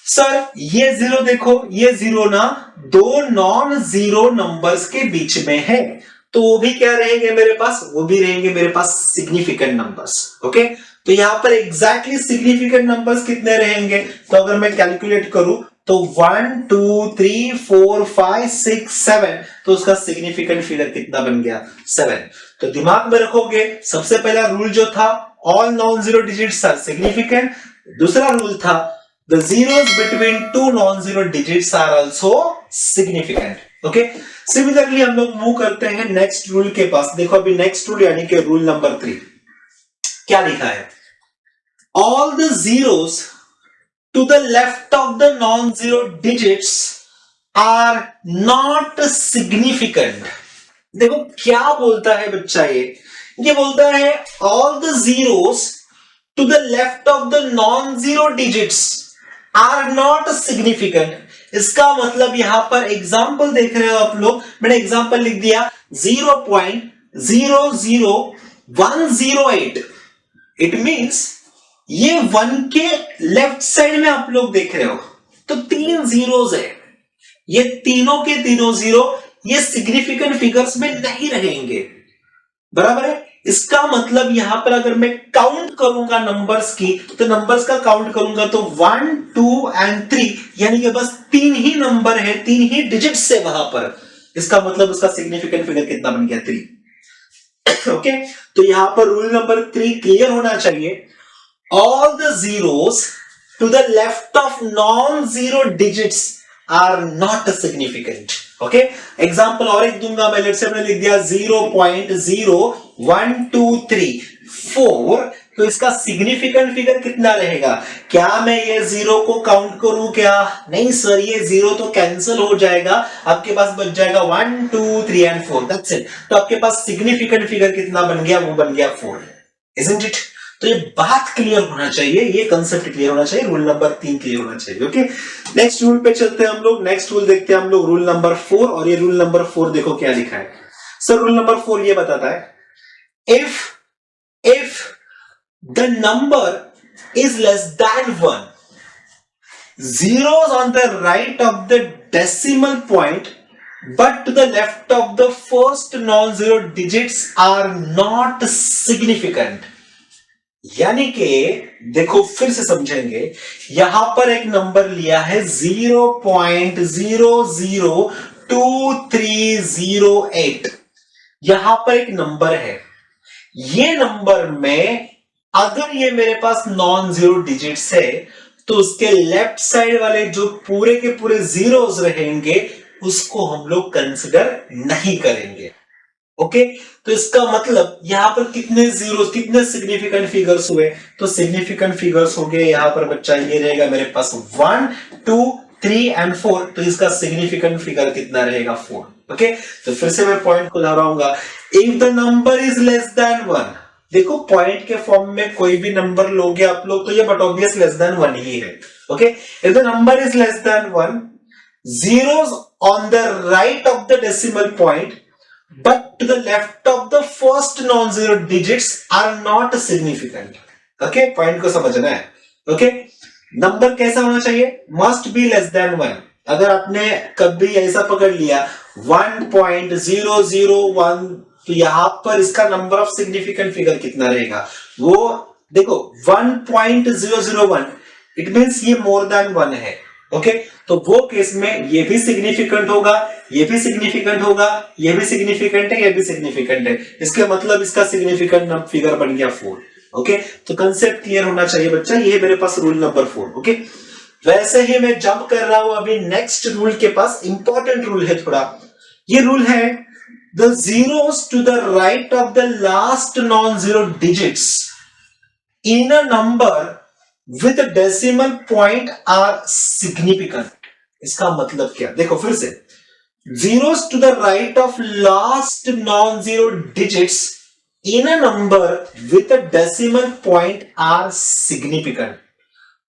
सर ये जीरो देखो, ये जीरो ना दो नॉन जीरो नंबर्स के बीच में है, तो वो भी क्या रहेंगे मेरे पास? वो भी रहेंगे मेरे पास सिग्निफिकेंट नंबर्स। ओके, तो यहां पर एग्जैक्टली सिग्निफिकेंट नंबर्स कितने रहेंगे? तो अगर मैं कैलकुलेट करूं तो 1 2 3 4 5 6 7, तो उसका सिग्निफिकेंट फिगर कितना बन गया? 7। तो दिमाग में रखोगे, सबसे पहला रूल जो था, all non zero digits are significant. दूसरा रूल था, the zeros between two non-zero digits are also significant. Okay, similarly हम लोग मूव करते हैं नेक्स्ट रूल के पास। देखो अभी नेक्स्ट रूल यानी कि रूल नंबर 3 क्या लिखा है? All the zeros to the left of the non zero digits are not significant. देखो क्या बोलता है बच्चा, ये बोलता है all the zeros to the left of the non zero digits are not significant. इसका मतलब यहां पर एग्जाम्पल देख रहे हो आप लोग, मैंने एग्जाम्पल लिख दिया 0.00108। इट मींस ये 1 के लेफ्ट साइड में आप लोग देख रहे हो तो 3 जीरोस है, ये तीनों के तीनों जीरो ये सिग्निफिकेंट फिगर्स में नहीं रहेंगे, बराबर है। इसका मतलब यहां पर अगर मैं काउंट करूंगा नंबर्स की, तो नंबर्स का काउंट करूंगा तो 1 2 एंड 3, यानी कि बस 3 ही नंबर है, 3 ही डिजिट्स है वहां पर। इसका मतलब उसका सिग्निफिकेंट फिगर कितना बन गया? 3। ओके, तो यहां पर रूल नंबर 3 क्लियर होना चाहिए। All the zeros to the left of non zero digits are not significant. Okay, example और एक दूंगा मैं। लेट्स से मैंने लिख दिया 0.01234, तो इसका सिग्निफिकेंट फिगर कितना रहेगा? क्या मैं ये जीरो को काउंट करूं क्या? नहीं सर, ये जीरो तो कैंसिल हो जाएगा, आपके पास बच जाएगा 1 2 3 एंड 4, दैट्स इट। तो आपके पास सिग्निफिकेंट फिगर कितना बन गया? वो बन गया 4, इजंट इट? तो ये बात क्लियर होना चाहिए, ये कंसेप्ट क्लियर होना चाहिए, रूल नंबर 3 क्लियर होना चाहिए। ओके, नेक्स्ट रूल पे चलते हैं हम लोग। नेक्स्ट रूल देखते हैं हम लोग, रूल नंबर 4। और ये रूल नंबर 4 देखो क्या लिखा है। सर रूल नंबर 4 ये बताता है, if the number is less then 1, zeros on the right of the decimal point but to the left of the first non-zero digits are not significant। यानी कि देखो फिर से समझेंगे, यहां पर एक नंबर लिया है 0.002308, यहां पर एक नंबर है। ये नंबर में अगर ये मेरे पास नॉन जीरो डिजिट्स है, तो उसके लेफ्ट साइड वाले जो पूरे के पूरे जीरोस रहेंगे उसको हम लोग कंसिडर नहीं करेंगे। ओके, तो इसका मतलब यहां पर कितने जीरो, कितने सिग्निफिकेंट फिगर्स हुए? तो सिग्निफिकेंट फिगर्स हो गए यहां पर बच्चा, ये रहेगा मेरे पास 1 2 3 एंड 4, तो इसका सिग्निफिकेंट फिगर कितना रहेगा? 4। ओके, तो फिर से मैं पॉइंट को दोहराऊंगा, if the number is less then 1, देखो पॉइंट के फॉर्म में कोई भी नंबर लोगे आप लोग तो ये बट ऑब्वियस लेस देन 1 ही है। Okay, if the number is less then 1, zeros on the right of the decimal point but to the left of the first non-zero digits are not significant। Okay, point को समझना है। Okay, number कैसा होना चाहिए? Must be less then 1। अगर आपने कभी ऐसा पकड़ लिया 1.001, तो यहां पर इसका नंबर ऑफ सिग्निफिकेंट फिगर कितना रहेगा? वो देखो 1.001, इट मींस ये मोर देन 1 है। ओके, तो वो केस में ये भी सिग्निफिकेंट होगा, ये भी सिग्निफिकेंट होगा, ये भी सिग्निफिकेंट है, ये भी सिग्निफिकेंट है। इसके मतलब इसका सिग्निफिकेंट फिगर बन गया 4। ओके, तो कंसेप्ट क्लियर होना चाहिए बच्चा, ये है मेरे पास रूल नंबर 4। ओके, वैसे ही मैं जंप कर रहा हूं अभी नेक्स्ट रूल के पास। इंपॉर्टेंट रूल है थोड़ा, ये रूल है the zeros to the right of the last non zero digits in a number with decimal point are significant। इसका मतलब क्या? देखो फिर से, zeros to the right of last non-zero digits in a number with a decimal point are significant.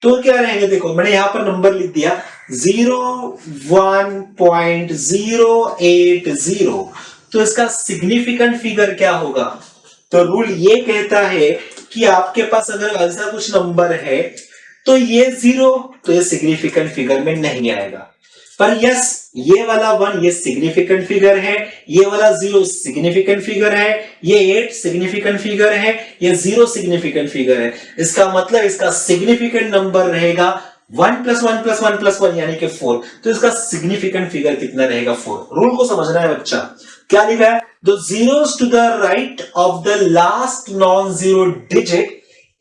तो क्या रहेंगे, देखो मैंने यहां पर नंबर लिख दिया 01.080, तो इसका सिग्निफिकेंट फिगर क्या होगा? तो रूल ये कहता है कि आपके पास अगर ऐसा कुछ नंबर है तो ये 0, तो ये सिग्निफिकेंट फिगर में नहीं आएगा। पर यस, ये वाला 1 ये सिग्निफिकेंट फिगर है, ये वाला 0 सिग्निफिकेंट फिगर है, ये 8 सिग्निफिकेंट फिगर है, ये 0 सिग्निफिकेंट फिगर है। इसका मतलब इसका सिग्निफिकेंट नंबर रहेगा 1 + 1 + 1 + 1 यानी कि 4। तो इसका सिग्निफिकेंट फिगर कितना रहेगा? 4। रूल को समझना है बच्चा। क्या लिखा है? The zeros to the right of the last non-zero digit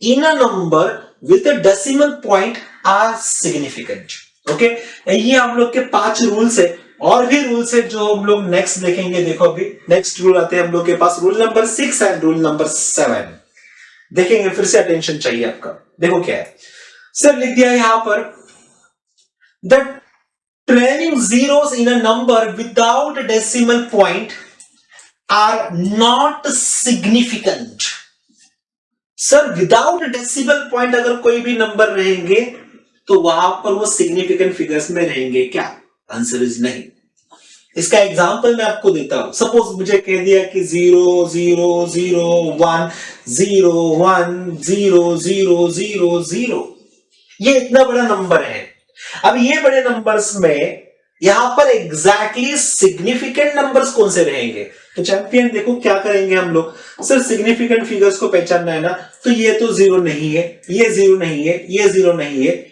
in a number with a decimal point are significant। Okay, ये हम लोग के 5 रूल्स है। और भी रूल्स है जो हम लोग नेक्स्ट देखेंगे। देखो अभी नेक्स्ट रूल आते हैं हम लोग के पास, rule number 6 and rule number 7 देखेंगे। फिर से अटेंशन चाहिए आपका। देखो क्या है सर, लिख दिया यहां पर the trailing zeros in a number without a decimal point are not significant। Sir without decimal point अगर कोई भी नंबर रहेंगे तो वहां पर वो सिग्निफिकेंट फिगर्स में रहेंगे क्या? आंसर इज नहीं। इसका एग्जांपल मैं आपको देता हूं। सपोज मुझे कह दिया कि 0 0 0 1 0 1 0 0 0 0, ये इतना बड़ा नंबर है। अब ये बड़े नंबर्स में यहां पर एग्जैक्टली सिग्निफिकेंट नंबर्स कौन से रहेंगे? तो चैंपियन देखो क्या करेंगे हम लोग। सर सिग्निफिकेंट फिगर्स को पहचानना है ना, तो ये तो 0 नहीं है, ये 0 नहीं है, ये 0 नहीं है,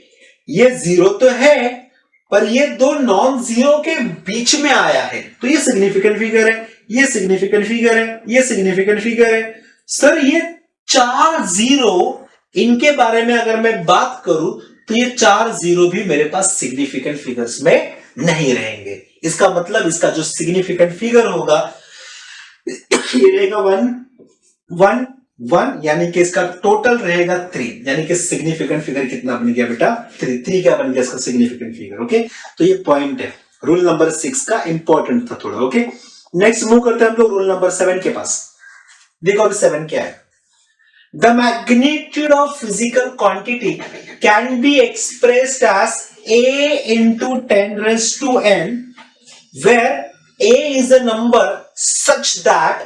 ये 0 तो है, पर ये दो नॉन जीरो के बीच में आया है, तो ये सिग्निफिकेंट फिगर है, ये सिग्निफिकेंट फिगर है, ये सिग्निफिकेंट फिगर है। सर ये 4 जीरो, इनके बारे में अगर मैं बात करूं तो ये 4 जीरो भी मेरे पास सिग्निफिकेंट फिगर्स में नहीं रहेंगे। इसका मतलब इसका जो सिग्निफिकेंट फिगर होगा ये रहेगा 1 1 1, यानी कि इसका टोटल रहेगा 3, यानी कि सिग्निफिकेंट फिगर कितना बन गया बेटा? 3। 3 क्या बन गया इसका सिग्निफिकेंट फिगर? ओके, तो ये पॉइंट है रूल नंबर 6 का, इंपॉर्टेंट था थोड़ा। ओके, नेक्स्ट मूव करते हैं हम लोग रूल नंबर 7 के पास। देखो अभी 7 क्या है। The magnitude of physical quantity can be expressed as a into 10 raised to n, where a is a number such that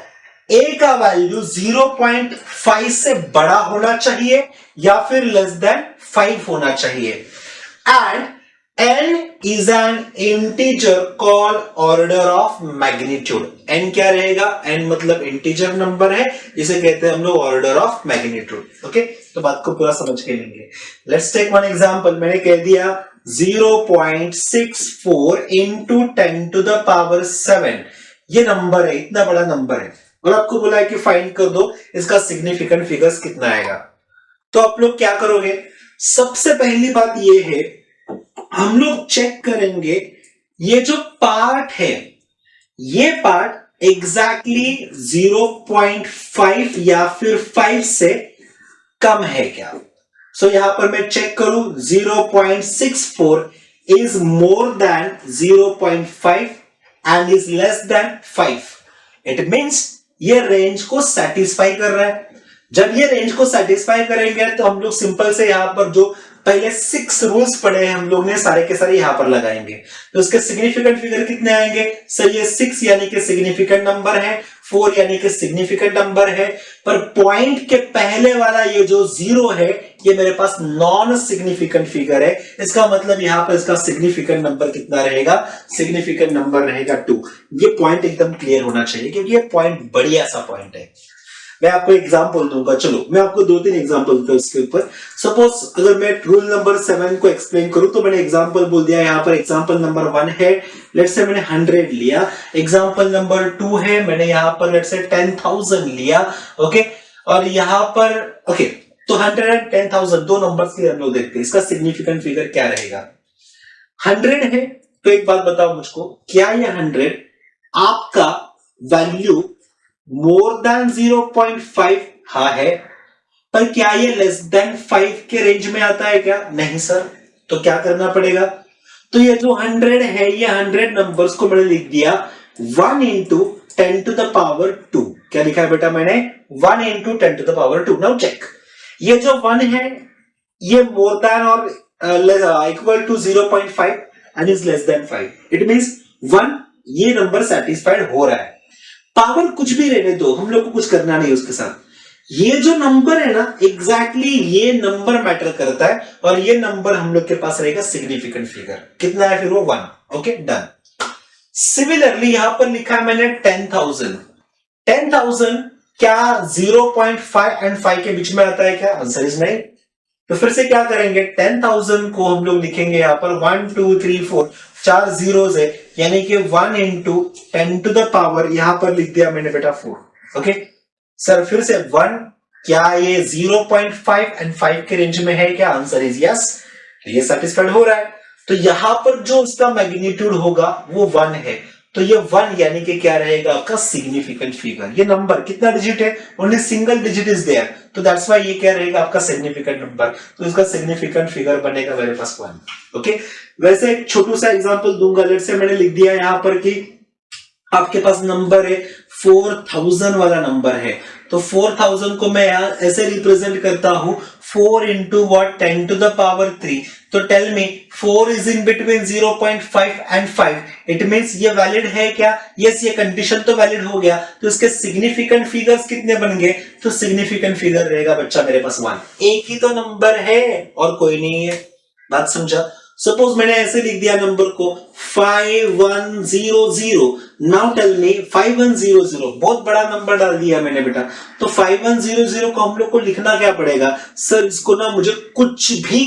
a का वैल्यू 0.5 से बड़ा होना चाहिए या फिर लेस देन 5 होना चाहिए, and n is an integer called order of magnitude। n क्या रहेगा? n मतलब इंटीजर नंबर है, जिसे कहते हैं हम लोग ऑर्डर ऑफ मैग्नीट्यूड। ओके, तो बात को पूरा समझ के लेंगे। Let's take one example. मैंने कह दिया 0.64 into 10 to the power 7, ये नंबर है, इतना बड़ा नंबर है, और आपको बोला है कि फाइंड कर दो इसका सिग्निफिकेंट फिगर्स कितना आएगा। तो आप लोग क्या करोगे? सबसे पहली बात ये है, हम लोग चेक करेंगे ये जो पार्ट है, ये पार्ट एग्जैक्टली 0.5 या फिर 5 से कम है क्या? सो यहां पर मैं चेक करूं 0.64 is more then 0.5 and is less than 5। It means ये रेंज को सेटिस्फाई कर रहा है। जब ये रेंज को सेटिस्फाई करेंगे तो हम लोग सिंपल से यहां पर जो पहले 6 रूल्स पढ़े हैं हम लोग ने, सारे के सारे यहां पर लगाएंगे। तो इसके सिग्निफिकेंट फिगर कितने आएंगे? सर ये 6 यानी कि सिग्निफिकेंट नंबर है, 4 यानी कि सिग्निफिकेंट नंबर है, पर पॉइंट के पहले वाला ये जो 0 है ये मेरे पास नॉन सिग्निफिकेंट फिगर है। इसका मतलब यहां पर इसका सिग्निफिकेंट नंबर कितना रहेगा? सिग्निफिकेंट नंबर रहेगा 2। ये पॉइंट एकदम क्लियर होना चाहिए, क्योंकि ये पॉइंट बढ़िया सा पॉइंट है। मैं आपको एग्जांपल दूंगा। चलो मैं आपको 2-3 एग्जांपल दूंगा उसके ऊपर। सपोज अगर मैं रूल नंबर 7 को एक्सप्लेन करूं तो मैंने एग्जांपल बोल दिया। यहां पर एग्जांपल नंबर 1 है, लेट्स से मैंने 100 लिया। एग्जांपल नंबर 2 है, मैंने यहां पर लेट्स से 10,000 लिया। ओके, और यहां पर ओके, तो 100 एंड 10,000 दो नंबर्स के हम लोग देखते हैं, इसका सिग्निफिकेंट फिगर क्या रहेगा? 100 है तो एक बात बताओ मुझको, क्या ये 100 आपका वैल्यू मोर देन 0.5 हाँ है, पर क्या ये लेस देन 5 के रेंज में आता है क्या? नहीं सर। तो क्या करना पड़ेगा? तो ये जो 100 है, ये 100 नंबर्स को मैंने लिख दिया 1 into 10 to the power 2। क्या लिखा है बेटा मैंने 1 into 10 to the power 2। Now check, ये जो 1 है ये मोर देन और equal to 0.5 and is less than 5। It means 1 ये नंबर सेटिस्फाइड हो रहा है। पावर कुछ भी रहने दो, हम लोग को कुछ करना नहीं उसके साथ। ये जो नंबर है ना एग्जैक्टली ये नंबर मैटर करता है और ये नंबर हम लोग के पास रहेगा सिग्निफिकेंट फिगर। कितना है फिर वो 1। Okay done. सिमिलरली यहां पर लिखा है मैंने 10,000। 10,000 क्या 0.5 एंड 5 के बीच में आता है क्या? आंसर इज नहीं। तो फिर से क्या करेंगे, 10,000 को हम लोग लिखेंगे यहां पर 1 2 3 4 4 जीरोस है, यानी कि 1 into 10 to the power यहां पर लिख दिया मैंने बेटा 4। ओके सर फिर से 1 क्या ये 0.5 एंड 5 के रेंज में है क्या? Answer is yes. तो ये सेटिस्फाइड हो रहा है। तो यहां पर जो उसका मैग्नीट्यूड होगा वो 1 है, तो ये 1 यानी कि क्या रहेगा आपका सिग्निफिकेंट फिगर। ये नंबर कितना डिजिट है? Only single digit is there, तो दैट्स व्हाई ये क्या रहेगा आपका सिग्निफिकेंट नंबर। तो इसका सिग्निफिकेंट फिगर बनेगा मेरे पास 1। ओके वैसे एक छोटू सा एग्जांपल दूंगा। लेट्स से मैंने लिख दिया यहां पर कि आपके पास नंबर है 4000 वाला नंबर है, तो 4000 को मैं यहां ऐसे रिप्रेजेंट करता हूं 4 into what 10 to the power 3। तो tell me 4 is in between 0.5 and 5। It means ये वैलिड है क्या? यस ये कंडीशन तो वैलिड हो गया। तो इसके सिग्निफिकेंट फिगर्स कितने बन गए? तो सिग्निफिकेंट फिगर रहेगा बच्चा मेरे पास 1। एक ही तो नंबर है और कोई नहीं है। बात समझा? सपोज मैंने ऐसे लिख दिया नंबर को 5100। नाउ टेल मी 5100 बहुत बड़ा नंबर डाल दिया मैंने बेटा। तो 5100 को हम लोग को लिखना क्या पड़ेगा? सर इसको ना मुझे कुछ भी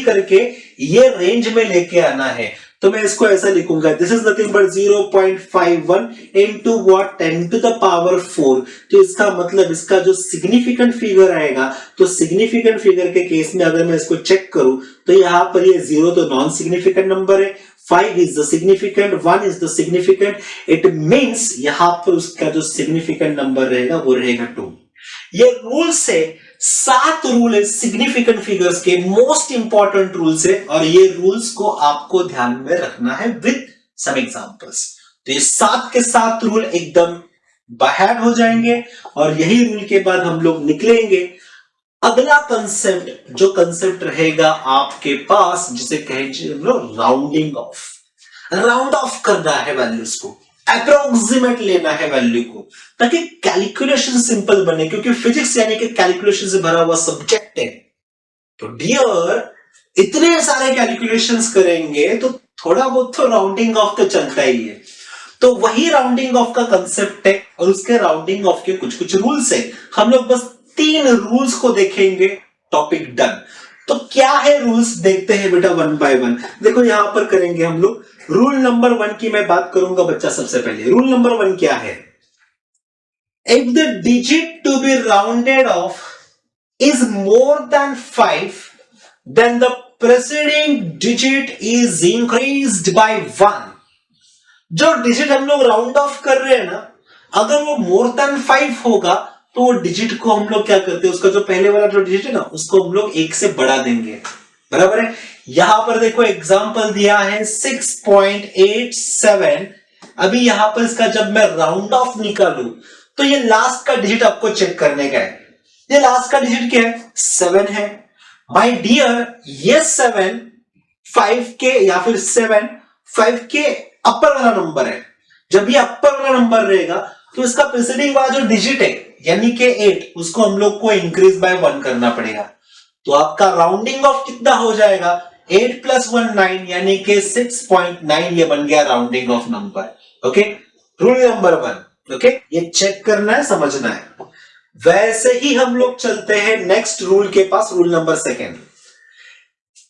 करके ये रेंज में लेके आना है। तो मैं इसको ऐसा लिखूंगा, this is nothing but 0.51 into what 10 to the power 4। तो इसका मतलब इसका जो सिग्निफिकेंट फिगर आएगा, तो सिग्निफिकेंट फिगर के केस में अगर मैं इसको चेक करूं तो यहां पर ये 0 तो नॉन सिग्निफिकेंट नंबर है, 5 is the significant, 1 is the significant। it means यहां पर उसका जो सिग्निफिकेंट नंबर रहेगा वो रहेगा 2। ये रूल से 7 रूल है सिग्निफिकेंट फिगर्स के, मोस्ट इंपॉर्टेंट रूल्स है, और ये रूल्स को आपको ध्यान में रखना है विद सम एग्जांपल्स। तो ये 7 के 7 रूल एकदम बाहर हो जाएंगे और यही रूल के बाद हम लोग निकलेंगे अगला कंसेप्ट, जो कंसेप्ट रहेगा आपके पास जिसे कहेंगे हम लोग राउंडिंग ऑफ। राउंड ऑफ करना है वैल्यूज को, अप्रोक्सीमेट लेना है वैल्यू को, ताकि कैलकुलेशन सिंपल बने, क्योंकि फिजिक्स यानी कि कैलकुलेशन से भरा हुआ सब्जेक्ट है। तो डियर इतने सारे कैलकुलेशंस करेंगे तो थोड़ा बहुत तो राउंडिंग ऑफ तो चलता ही है। तो वही राउंडिंग ऑफ का कंसेप्ट है और उसके राउंडिंग ऑफ के कुछ कुछ रूल्स है। हम लोग बस 3 रूल्स को देखेंगे, टॉपिक डन। तो क्या है रूल्स देखते हैं बेटा 1 by 1। देखो यहां पर करेंगे हम लोग रूल नंबर 1 की मैं बात करूंगा बच्चा। सबसे पहले रूल नंबर 1 क्या है? If the digit to be rounded off is more than 5 then the preceding digit is increased by 1। जो डिजिट हम लोग राउंड ऑफ कर रहे हैं ना, अगर वो मोर देन 5 होगा तो वो डिजिट को हम लोग क्या करते हैं, उसका जो पहले वाला जो डिजिट है ना उसको हम लोग 1 से बढ़ा देंगे। बराबर है? यहां पर देखो एग्जांपल दिया है 6.87। अभी यहां पर इसका जब मैं राउंड ऑफ निकालूं तो ये लास्ट का डिजिट आपको चेक करने का है। ये लास्ट का डिजिट क्या है? 7 है। माय डियर ये 7 5 के या फिर 7 5 के अपर वाला नंबर है। जब ये अपर वाला नंबर रहेगा तो इसका प्रीसीडिंग वाला जो डिजिट है यानी कि 8 उसको हम लोग को इंक्रीज बाय 1 करना पड़ेगा। तो आपका राउंडिंग ऑफ कितना हो जाएगा? 8 + 1 9 यानी कि 6.9। ये बन गया rounding off number. Okay rule number 1। Okay ये चेक करना है, समझना है। वैसे ही हम लोग चलते हैं नेक्स्ट रूल के पास, rule number 2।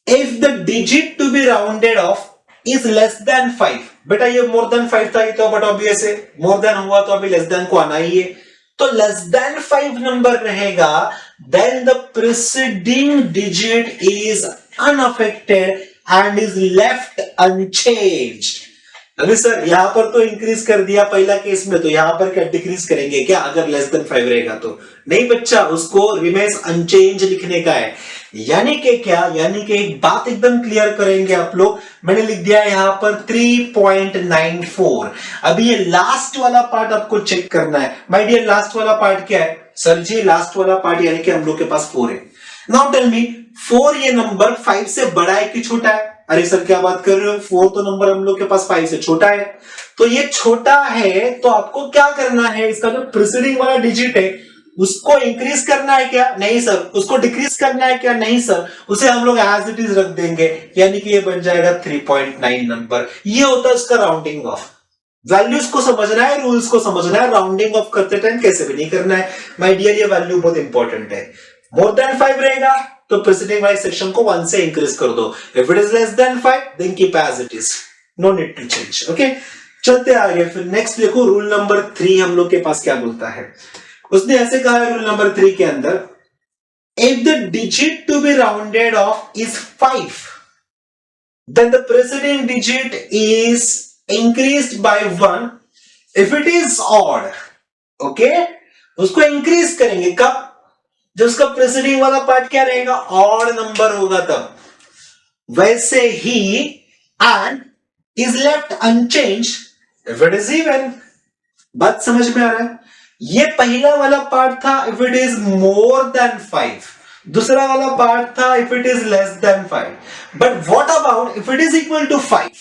If the digit to be rounded off is less than 5। बेटा ये मोर देन 5 था, ये तो बट ऑब्वियस है मोर देन हुआ तो अभी लेस देन को आना ही है। तो लेस देन 5 नंबर रहेगा, then the preceding digit is unaffected and is left unchanged। अभी सर यहाँ पर तो इंक्रीज कर दिया पहला केस में, तो यहाँ पर क्या डिक्रीज करेंगे क्या अगर लेस देन 5 रहेगा तो? नहीं बच्चा, उसको रिमेन्स अनचेंज लिखने का है। यानी कि क्या, यानी कि एक बात एकदम क्लियर करेंगे आप लोग। मैंने लिख दिया यहाँ पर 3.94। अभी ये लास्ट वाला पार्ट आपको चेक करना है। माय डियर, लास्ट वाला पार्ट क्या है सर जी? लास्ट वाला पार्ट यानी कि हम लोग के पास 4 है। नाउ टेल मी, 4 ये नंबर 5 से बड़ा है कि छोटा है? अरे सर क्या बात कर रहे हो, 4 तो नंबर हम लोग के पास 5 से छोटा है। तो ये छोटा है तो आपको क्या करना है, इसका जो प्रीसीडिंग वाला डिजिट है उसको इंक्रीज करना है क्या? नहीं सर। उसको डिक्रीज करना है क्या? नहीं सर। उसे हम लोग एज इट इज रख देंगे, यानी कि ये बन जाएगा 3.9 नंबर। ये होता है उसका राउंडिंग ऑफ। वैल्यूज को समझना है, रूल्स को समझना है, राउंडिंग ऑफ करते टाइम कैसे भी नहीं करना है। माय डियर, ये वैल्यू बहुत इंपॉर्टेंट है। मोर देन 5 रहेगा तो प्रीसीडिंग वाले सेक्शन को 1 से इंक्रीज कर दो। If it is less than 5 then keep as it is, no need to change. Okay, चलते आगे। फिर नेक्स्ट देखो, रूल नंबर 3 हम लोग के पास क्या बोलता है। उसने ऐसे कहा है रूल नंबर 3 के अंदर, if the digit to be rounded off is 5 then the preceding digit is increased by 1 if it is odd. Okay, उसको इंक्रीज करेंगे कब? जब उसका प्रीसीडिंग वाला पार्ट क्या रहेगा, ऑड नंबर होगा तब। वैसे ही and is left unchange if it is even. बात समझ में आ रहा है? ये पहला वाला पार्ट था if it is more than 5, दूसरा वाला पार्ट था if it is less than 5। But what about if it is equal to 5?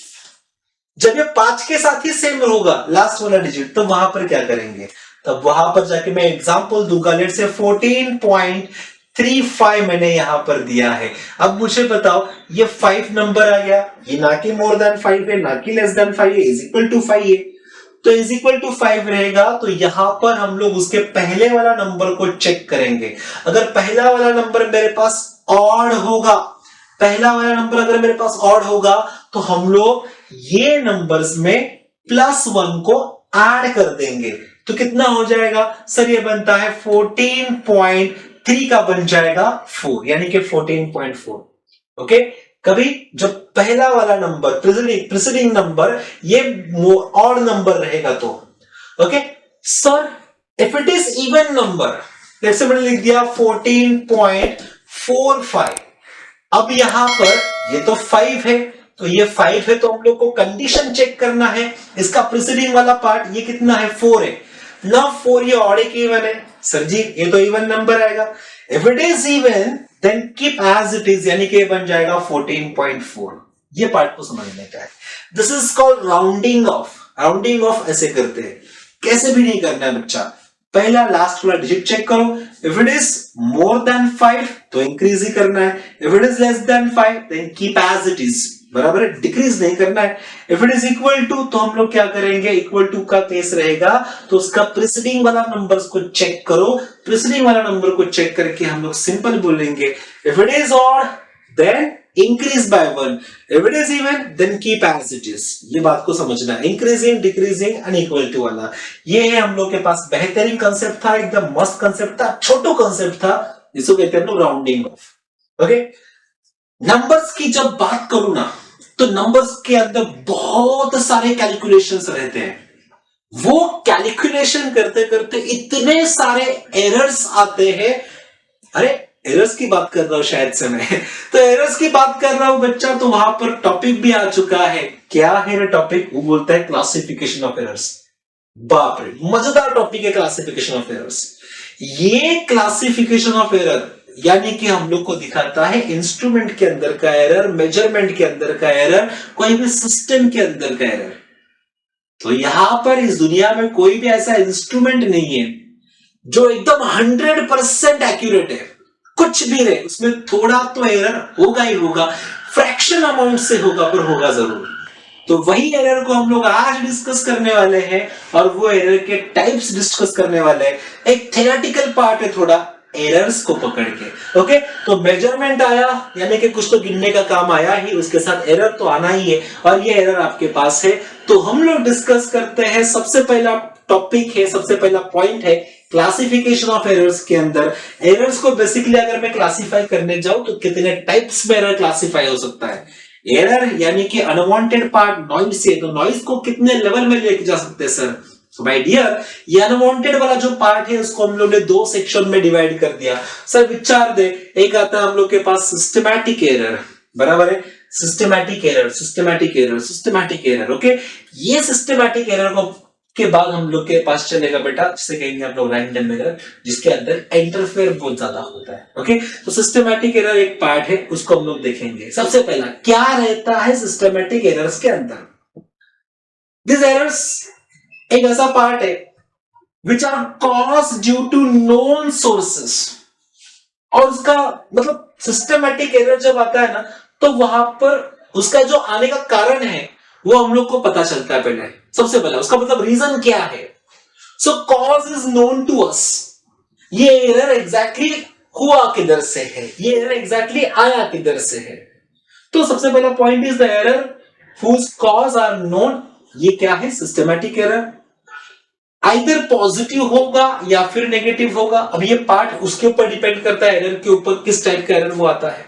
जब ये 5 के साथ ही सेम होगा लास्ट वाला डिजिट, तो वहां पर क्या करेंगे? तब वहां पर जाके मैं एग्जांपल दूंगा। लेट से 14.35 मैंने यहां पर दिया है। अब मुझे बताओ, ये 5 नंबर आ गया, ये ना कि मोर देन 5 है ना कि लेस देन 5 है, इज इक्वल टू 5 है। तो इज इक्वल टू 5 रहेगा तो यहां पर हम लोग उसके पहले वाला नंबर को चेक करेंगे। अगर पहला वाला नंबर मेरे पास ऑड होगा, पहला वाला नंबर अगर मेरे पास ऑड होगा तो हम लोग ये नंबर्स में +1 को ऐड कर देंगे। तो कितना हो जाएगा सर? ये बनता है 14.3 का बन जाएगा 4, यानी कि 14.4। ओके, कभी जब पहला वाला नंबर प्रीसीडिंग नंबर ये ऑड नंबर रहेगा तो। Okay sir, if it is even number, जैसे मैंने लिख दिया 14.45। अब यहां पर ये तो 5 है, तो ये 5 है तो हम लोग को कंडीशन चेक करना है। इसका प्रीसीडिंग वाला पार्ट ये कितना है? 4 है ना। 4 ये ऑड है कि इवन है? सर जी ये तो इवन नंबर आएगा। If it is even then keep as it is, यानी कि बन जाएगा 14.4। ये पार्ट को समझने का है। This is called rounding off. Rounding off ऐसे करते हैं, कैसे भी नहीं करना है बच्चा। पहला लास्ट वाला डिजिट चेक करो। If it is more than 5 तो इंक्रीज ही करना है। If it is less than 5 then keep as it is, बराबर है, डिक्रीज नहीं करना है। If it is equal to तो हम लोग क्या करेंगे, इक्वल टू का केस रहेगा तो उसका प्रीसीडिंग वाला नंबर्स को चेक करो। प्रीसीडिंग वाला नंबर को चेक करके हम लोग सिंपल बोलेंगे, if it is odd then increase by 1, if it is even then keep as it is. ये बात को समझना है, इंक्रीजिंग डिक्रीजिंग अनइक्वल टू वाला। ये है हम लोग के पास बेहतरीन कंसेप्ट था, एकदम मस्त कंसेप्ट था, छोटो कंसेप्ट था, जिसको कहते हैं राउंडिंग ऑफ। ओके, नंबर्स की जब बात करूं ना तो नंबर्स के अंदर बहुत सारे कैलकुलेशंस रहते हैं। वो कैलकुलेशन करते करते इतने सारे एरर्स आते हैं। अरे एरर्स की बात कर रहा हूं शायद से मैं तो एरर्स की बात कर रहा हूं बच्चा, तो वहां पर टॉपिक भी आ चुका है। क्या है टॉपिक? वो बोलता है क्लासिफिकेशन ऑफ एरर्स। बाप रे, मजेदार टॉपिक है क्लासिफिकेशन ऑफ एरर्स। ये क्लासिफिकेशन ऑफ एरर यानी कि हम लोग को दिखाता है इंस्ट्रूमेंट के अंदर का एरर, मेजरमेंट के अंदर का एरर, कोई भी सिस्टम के अंदर का एरर। तो यहां पर इस दुनिया में कोई भी ऐसा इंस्ट्रूमेंट नहीं है जो एकदम 100% एक्यूरेट है। कुछ भी रहे उसमें थोड़ा तो एरर होगा ही होगा, फ्रैक्शन अमाउंट से होगा पर होगा जरूर। तो वही एरर को हम लोग आज डिस्कस करने वाले हैं और वो एरर के टाइप्स डिस्कस करने वाले हैं। एक थ्योरेटिकल पार्ट है थोड़ा एरर्स को पकड़ के। ओके, तो मेजरमेंट आया यानी कि कुछ तो गिनने का काम आया ही, उसके साथ एरर तो आना ही है और ये एरर आपके पास है। तो हम लोग डिस्कस करते हैं, सबसे पहला टॉपिक है, सबसे पहला पॉइंट है क्लासिफिकेशन ऑफ एरर्स के अंदर। एरर्स को बेसिकली अगर मैं क्लासिफाई करने जाऊं तो कितने टाइप्स में एरर क्लासिफाई हो सकता है। एरर यानी कि अनवांटेड पार्ट नॉइज से, तो नॉइज को कितने लेवल में लेके जा सकते हैं सर? तो माय डियर, ये अनवांटेड वाला जो पार्ट है उसको हम लोग ने दो सेक्शन में डिवाइड कर दिया। सर विचार दे, एक आता है हम लोग के पास सिस्टमैटिक एरर, बराबर है, systematic error, systematic error, systematic error, okay. ये सिस्टमैटिक एरर को के बाद हम लोग के पास चलेगा बेटा, जिसे कहेंगे हम लोग रैंडम एरर, जिसके अंदर इंटरफेयर बहुत ज्यादा होता है, ओके। तो सिस्टमैटिक एरर एक पार्ट है, उसको हम लोग देखेंगे। सबसे पहला क्या रहता है सिस्टमैटिक एरर्स के अंदर? दिस एरर्स एक ऐसा पार्ट है which are cause due to known sources, और उसका मतलब सिस्टमैटिक एरर जब आता है ना, तो वहां पर उसका जो आने का कारण है वो हम लोग को पता चलता है पहले। सबसे पहला उसका मतलब रीजन क्या है। So cause is known to us, ये एरर एग्जैक्टली हुआ किधर से है, ये एरर एग्जैक्टली आया किधर से है। तो सबसे पहला point is the error whose cause are known. ये क्या है? Systematic error. आइदर पॉजिटिव होगा या फिर नेगेटिव होगा। अब ये पार्ट उसके ऊपर डिपेंड करता है, एरर के ऊपर, किस टाइप का एरर वो आता है।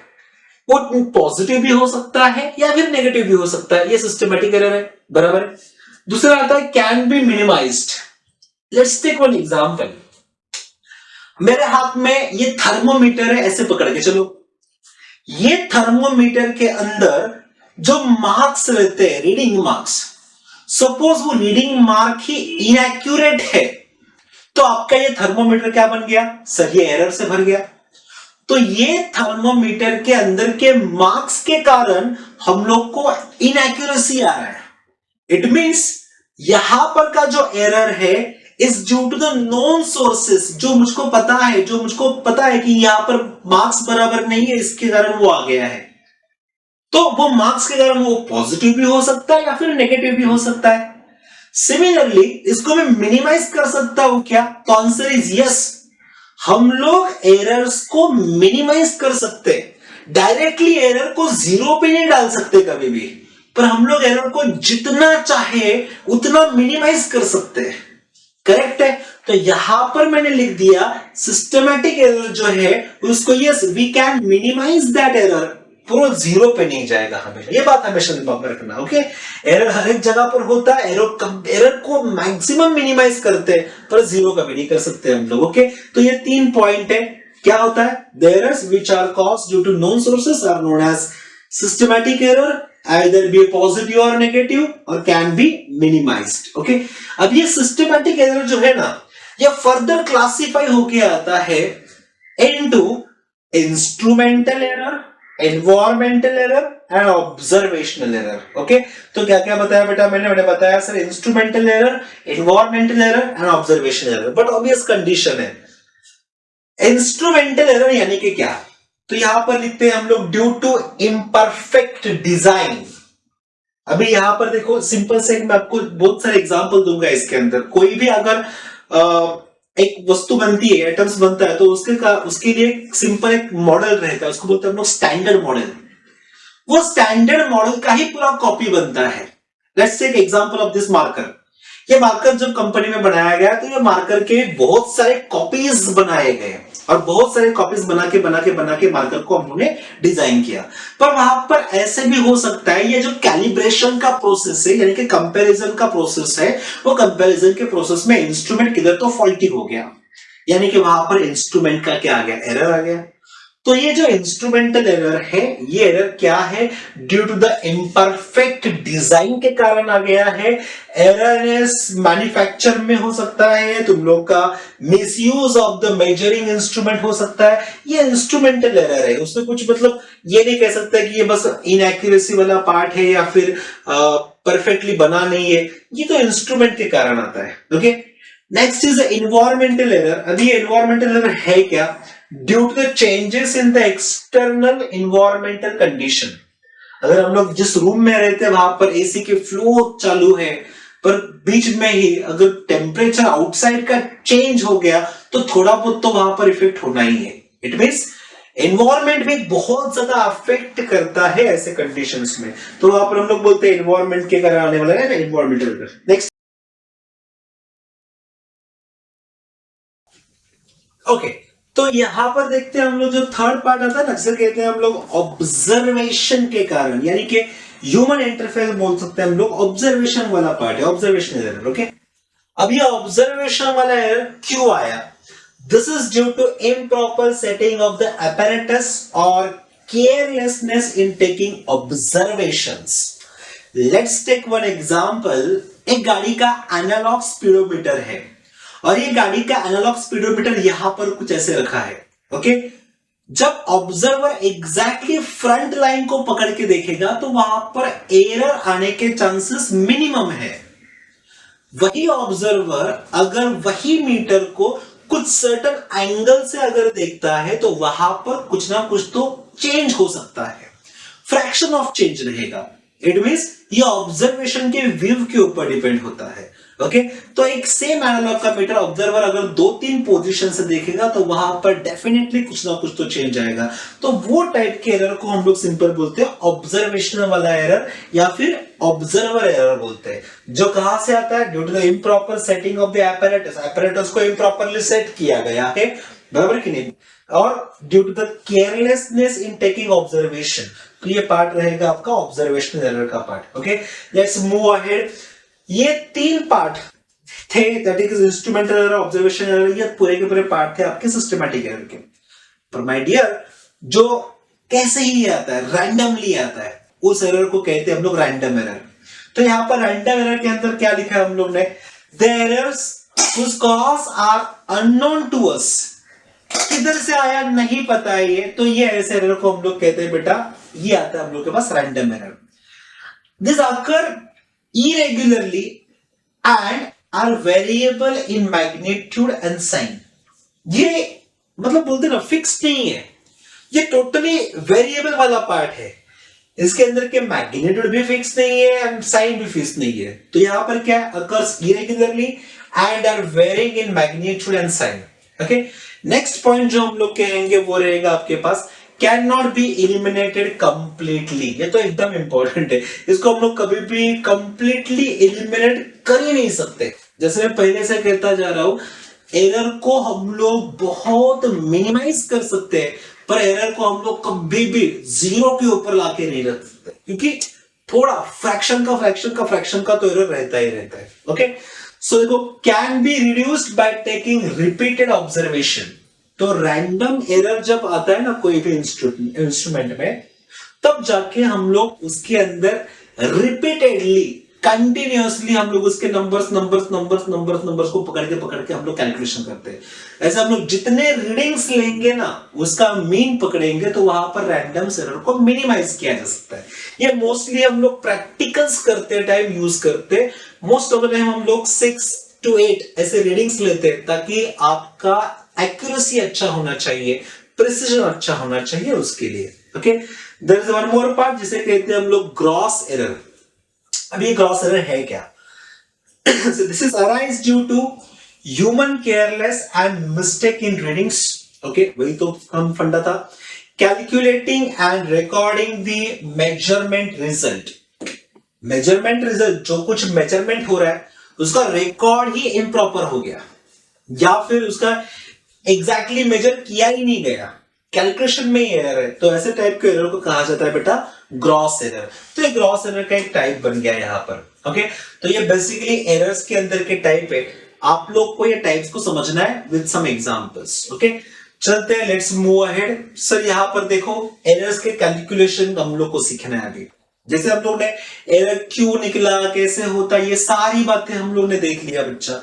वो पॉजिटिव भी हो सकता है या फिर नेगेटिव भी हो सकता है, ये सिस्टमैटिक एरर है, बराबर है। दूसरा आता है can be minimized. Let's take one example. मेरे हाथ में ये थर्मोमीटर है, ऐसे पकड़ के चलो। ये थर्मोमीटर के अंदर जो मार्क्स रहते हैं, रीडिंग मार्क्स, सपोज वो रीडिंग मार्क ही इनएक्यूरेट है, तो आपका ये थर्मोमीटर क्या बन गया सर? ये एरर से भर गया। तो ये थर्मोमीटर के अंदर के मार्क्स के कारण हम लोग को इनएक्यूरेसी आ रहा है। इट मींस यहां पर का जो एरर है is due to the known sources, जो मुझको पता है कि यहां पर मार्क्स बराबर नहीं है, इसके कारण वो आ गया है। तो वो मार्क्स के कारण वो पॉजिटिव भी हो सकता है या फिर नेगेटिव भी हो सकता है। सिमिलरली इसको मैं मिनिमाइज कर सकता हूं क्या? तो आंसर इज यस। हम लोग एरर्स को मिनिमाइज कर सकते हैं। डायरेक्टली एरर को जीरो पे नहीं डाल सकते कभी भी, पर हम लोग एरर को जितना चाहे उतना मिनिमाइज कर सकते हैं। करेक्ट है। तो यहां पर मैंने लिख दिया सिस्टमैटिक एरर जो है उसको, yes we can minimize that error, पूरा जीरो पे नहीं जाएगा हमेशा। ये बात हमेशा दिमाग में रखना, ओके। एरर हर एक जगह पर होता है, एरर को मैक्सिमम मिनिमाइज करते हैं, पर जीरो कभी नहीं कर सकते हम लोग, ओके। तो ये 3 पॉइंट है। क्या होता है? The errors which are caused due to known sources are known as systematic error, either be positive or negative or can be minimized, okay। अब ये सिस्टमैटिक एरर जो है ना, ये फर्दर क्लासिफाई होके आता है into instrumental error, environmental error and observational error, okay. तो क्या क्या बताया बेटा मैंने बताया sir instrumental error, environmental error and observational error, but obvious condition है। इंस्ट्रूमेंटल एरर यानी कि क्या? तो यहां पर लिखते हैं हम लोग ड्यू टू इम्परफेक्ट डिजाइन। अभी यहां पर देखो सिंपल से मैं आपको बहुत सारे एग्जांपल दूंगा इसके अंदर। कोई भी अगर एक वस्तु बनती है, एटम्स बनता है, तो उसके लिए सिंपल एक मॉडल रहता है, उसको बोलते हैं हम लोग स्टैंडर्ड मॉडल। वो स्टैंडर्ड मॉडल का ही पूरा कॉपी बनता है। Let's take example of this marker. ये मार्कर जब कंपनी में बनाया गया तो ये मार्कर के बहुत सारे कॉपीज बनाए गए, और बहुत सारे कॉपीज बना के मार्कर को हमने डिजाइन किया। पर वहां पर ऐसे भी हो सकता है, ये जो कैलिब्रेशन का प्रोसेस है यानी कि कंपैरिजन का प्रोसेस है, वो कंपैरिजन के प्रोसेस में इंस्ट्रूमेंट किधर तो फॉल्टी हो गया, यानी कि वहां पर इंस्ट्रूमेंट का क्या आ गया? एरर आ गया। तो ये जो इंस्ट्रूमेंटल एरर है, ये एरर क्या है? Due to the imperfect design के कारण आ गया है। एररनेस मैन्युफैक्चर में हो सकता है, तुम लोग का misuse of the measuring instrument हो सकता है। ये इंस्ट्रूमेंटल एरर है, उसमें कुछ मतलब ये नहीं कह सकता कि ये बस इनएक्यूरेसी वाला पार्ट है या फिर परफेक्टली बना नहीं है, ये तो इंस्ट्रूमेंट के कारण आता है, okay. Next is environmental error. अभी एनवायरमेंटल एरर है क्या? Due to the changes in the external environmental condition. अगर हम लोग जिस रूम में रहते हैं वहां पर एसी के फ्लो चालू है, पर बीच में ही अगर टेम्परेचर आउटसाइड का चेंज हो गया तो थोड़ा बहुत तो वहां पर इफेक्ट होना ही है। इट मींस एनवायरमेंट भी बहुत ज्यादा अफेक्ट करता है ऐसे कंडीशंस में, तो वहां पर हम लोग बोलते हैं एनवायरमेंट के कारण आने वाला है ना एनवायरमेंटल एरर। नेक्स्ट, ओके, तो यहां पर देखते हैं हम लोग जो थर्ड पार्ट आता है ना, जिसे कहते हैं हम लोग ऑब्जर्वेशन के कारण, यानी कि ह्यूमन इंटरफेस बोल सकते हैं हम लोग, ऑब्जर्वेशन वाला पार्ट है, ऑब्जर्वेशन एरर। ओके, अब ये ऑब्जर्वेशन वाला एरर क्यों आया? This is due to improper setting of the apparatus और carelessness in taking observations. Let's take one example. एक गाड़ी का एनालॉग स्पीडोमीटर है और ये गाड़ी का एनालॉग स्पीडोमीटर यहां पर कुछ ऐसे रखा है। ओके, जब ऑब्जर्वर एग्जैक्टली फ्रंट लाइन को पकड़ के देखेगा तो वहां पर एरर आने के चांसेस मिनिमम है। वही ऑब्जर्वर अगर वही मीटर को कुछ सर्टेन एंगल से अगर देखता है तो वहां पर कुछ ना कुछ तो चेंज हो सकता है, फ्रैक्शन ऑफ चेंज रहेगा। इट मींस ये ऑब्जर्वेशन के व्यू के ऊपर डिपेंड होता है। ओके, तो एक सेम एनालॉग का मीटर ऑब्जर्वर अगर 2-3 पोजीशन से देखेगा तो वहां पर डेफिनेटली कुछ ना कुछ तो चेंज आएगा। तो वो टाइप के एरर को हम लोग सिंपल बोलते हैं ऑब्जर्वेशन वाला एरर या फिर ऑब्जर्वर एरर बोलते हैं, जो कहां से आता है? Due to the improper setting of the apparatus को इम्प्रॉपरली सेट किया गया है, बराबर कि नहीं, और due to the carelessness in taking observation. तो ये पार्ट रहेगा आपका ऑब्जर्वेशनल एरर का part. Okay, let's move ahead. ये 3 पार्ट थे, that is instrumental error, observation error, ये पूरे के पूरे पार्ट थे आपके सिस्टमैटिक एरर के। पर माय डियर, जो कैसे ही आता है, रैंडमली आता है, उस एरर को कहते हैं हम लोग रैंडम एरर। तो यहां पर रैंडम एरर के अंदर क्या लिखा है हम लोग ने? The errors whose cause are unknown to us, किधर से आया नहीं पता है ये, तो ये ऐसे एरर को हम लोग कहते हैं बेटा, ये आता है हम लोग के पास random error. This occur irregularly and are variable in magnitude and sign। ये मतलब बोलते ना फिक्स नहीं है, ये टोटली वेरिएबल वाला पार्ट है। इसके अंदर के मैग्नीट्यूड भी फिक्स नहीं है एंड साइन भी फिक्स नहीं है। तो यहां पर क्या है? occurs irregularly and are varying in magnitude and sign। ओके, नेक्स्ट पॉइंट जो हम लोग कहेंगे वो रहेगा आपके पास cannot be eliminated completely. ये तो एकदम इंपॉर्टेंट है, इसको हम लोग कभी भी कंप्लीटली एलिमिनेट कर ही नहीं सकते। जैसे मैं पहले से कहता जा रहा हूं, एरर को हम लोग बहुत मिनिमाइज कर सकते हैं, पर एरर को हम लोग कभी भी 0 के ऊपर लाके नहीं रख सकते, क्योंकि थोड़ा फ्रैक्शन का तो एरर रहता ही रहता है। ओके, सो देखो, can be reduced by taking repeated observation. तो रैंडम एरर जब आता है ना कोई भी इंस्ट्रूमेंट में, तब जाके हम लोग उसके अंदर रिपीटेडली कंटिन्यूअसली हम लोग उसके नंबर्स को पकड़ के हम लोग कैलकुलेशन करते हैं। ऐसे हम लोग जितने रीडिंग्स लेंगे ना, उसका मीन पकड़ेंगे, तो वहां पर रैंडम एरर को मिनिमाइज किया जा सकता है। ये मोस्टली हम लोग प्रैक्टिकल्स करते टाइम यूज करते। मोस्ट ऑफ द टाइम हम लोग 6 to 8 ऐसे रीडिंग्स लेते हैं, ताकि आपका एक्यूरेसी अच्छा होना चाहिए, प्रिसिजन अच्छा होना चाहिए उसके लिए। Okay, there is one more part जिसे कहते हैं हम लोग ग्रॉस एरर। अब ये ग्रॉस एरर है क्या? So this is arise due to human careless and mistake in readings। Okay, वही तो हम फंडा था। Calculating and recording the measurement result। Measurement result, जो कुछ मेजरमेंट हो रहा है उसका रिकॉर्ड ही इम्प्रॉपर हो गया, या फिर उसका एग्जैक्टली मेजर किया ही नहीं गया, कैलकुलेशन में ही एरर है, तो ऐसे टाइप के एरर को कहा जाता है बेटा ग्रॉस एरर। तो ये ग्रॉस एरर का एक टाइप बन गया यहाँ पर। ओके, तो ये बेसिकली एरर्स के अंदर के टाइप है। आप लोग को ये टाइप्स को समझना है विद सम एग्जांपल्स। ओके, चलते हैं, लेट्स मूव अहेड। सर यहाँ पर देखो, एरर्स के कैलकुलेशन हम लोग को सीखना है अभी। जैसे हम लोग ने एरर क्यों निकला, कैसे होता, ये सारी बातें हम लोग ने देख लिया बच्चा।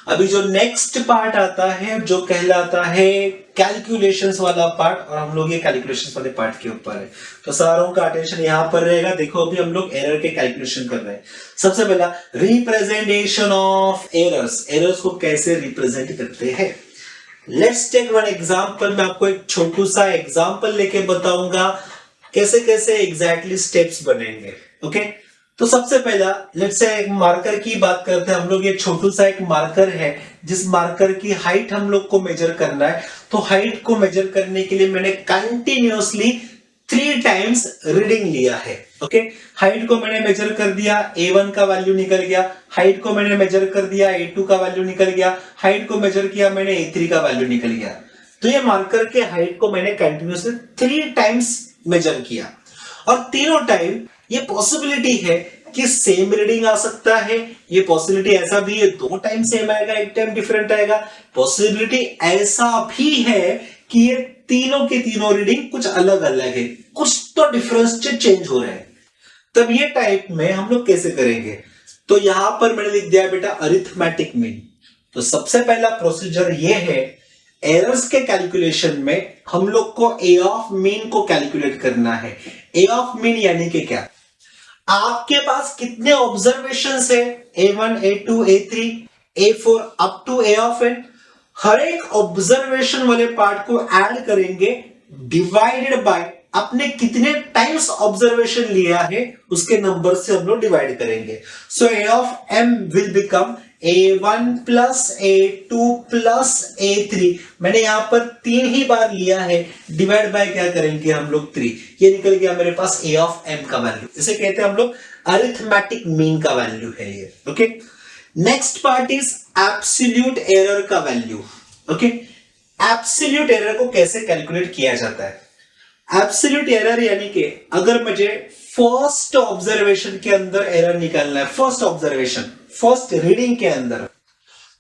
अभी जो नेक्स्ट पार्ट आता है जो कहलाता है कैलकुलेशंस वाला पार्ट, और हम लोग ये कैलकुलेशंस वाले पार्ट के ऊपर है, तो सारों का अटेंशन यहां पर रहेगा। देखो, अभी हम लोग एरर के कैलकुलेशन कर रहे हैं। सबसे पहला, रिप्रेजेंटेशन ऑफ एरर्स। एरर्स को कैसे रिप्रेजेंट करते हैं? Let's take one example. मैं आपको एक छोटू सा एग्जांपल लेके बताऊंगा कैसे कैसे एग्जैक्टली स्टेप्स बनेंगे। ओके, तो सबसे पहला लेट्स से एक मार्कर की बात करते हैं हम लोग। ये छोटू सा एक मार्कर है, जिस मार्कर की हाइट हम लोग को मेजर करना है। तो हाइट को मेजर करने के लिए मैंने कंटिन्यूअसली 3 टाइम्स रीडिंग लिया है। ओके, हाइट को मैंने मेजर कर दिया, A1 का वैल्यू निकल गया। हाइट को मैंने मेजर कर दिया, A2 का वैल्यू निकल गया। हाइट को मेजर किया मैंने, A3 का वैल्यू निकल गया। तो ये मार्कर के हाइट को मैंने कंटिन्यूसली 3 टाइम्स मेजर किया और तीनों टाइम ये पॉसिबिलिटी है कि सेम रीडिंग आ सकता है, ये पॉसिबिलिटी ऐसा भी है 2 टाइम सेम आएगा, 1 टाइम डिफरेंट आएगा, पॉसिबिलिटी ऐसा भी है कि ये तीनों के तीनों रीडिंग कुछ अलग अलग है, कुछ तो डिफरेंस चेंज हो रहे हैं। तब ये टाइप में हम लोग कैसे करेंगे? तो यहां पर मैंने लिख दिया बेटा अरिथमेटिक मीन। तो सबसे पहला प्रोसीजर ये है, एरर्स के कैलकुलेशन में हम लोग को ए ऑफ मीन को कैलकुलेट करना है। ए ऑफ मीन यानी कि क्या? आपके पास कितने ऑब्जर्वेशंस है, A1, A2, A3, A4 up to A of n, हर एक ऑब्जर्वेशन वाले पार्ट को ऐड करेंगे डिवाइडेड बाय आपने कितने टाइम्स ऑब्जर्वेशन लिया है उसके नंबर से हम लोग डिवाइड करेंगे। सो A of m will become A1 plus A2 plus A3। मैंने यहां पर 3 ही बार लिया है, डिवाइड बाय क्या करेंगे हम लोग 3, ये निकल गया मेरे पास A ऑफ m का वैल्यू। इसे कहते हैं हम लोग अरिथमेटिक मीन का वैल्यू है ये। Okay, next part is absolute error का वैल्यू। ओके, एब्सोल्यूट एरर को कैसे कैलकुलेट किया जाता है? एब्सोल्यूट एरर यानी कि अगर मुझे फर्स्ट ऑब्जर्वेशन के अंदर एरर निकालना है, फर्स्ट ऑब्जर्वेशन फर्स्ट रीडिंग के अंदर,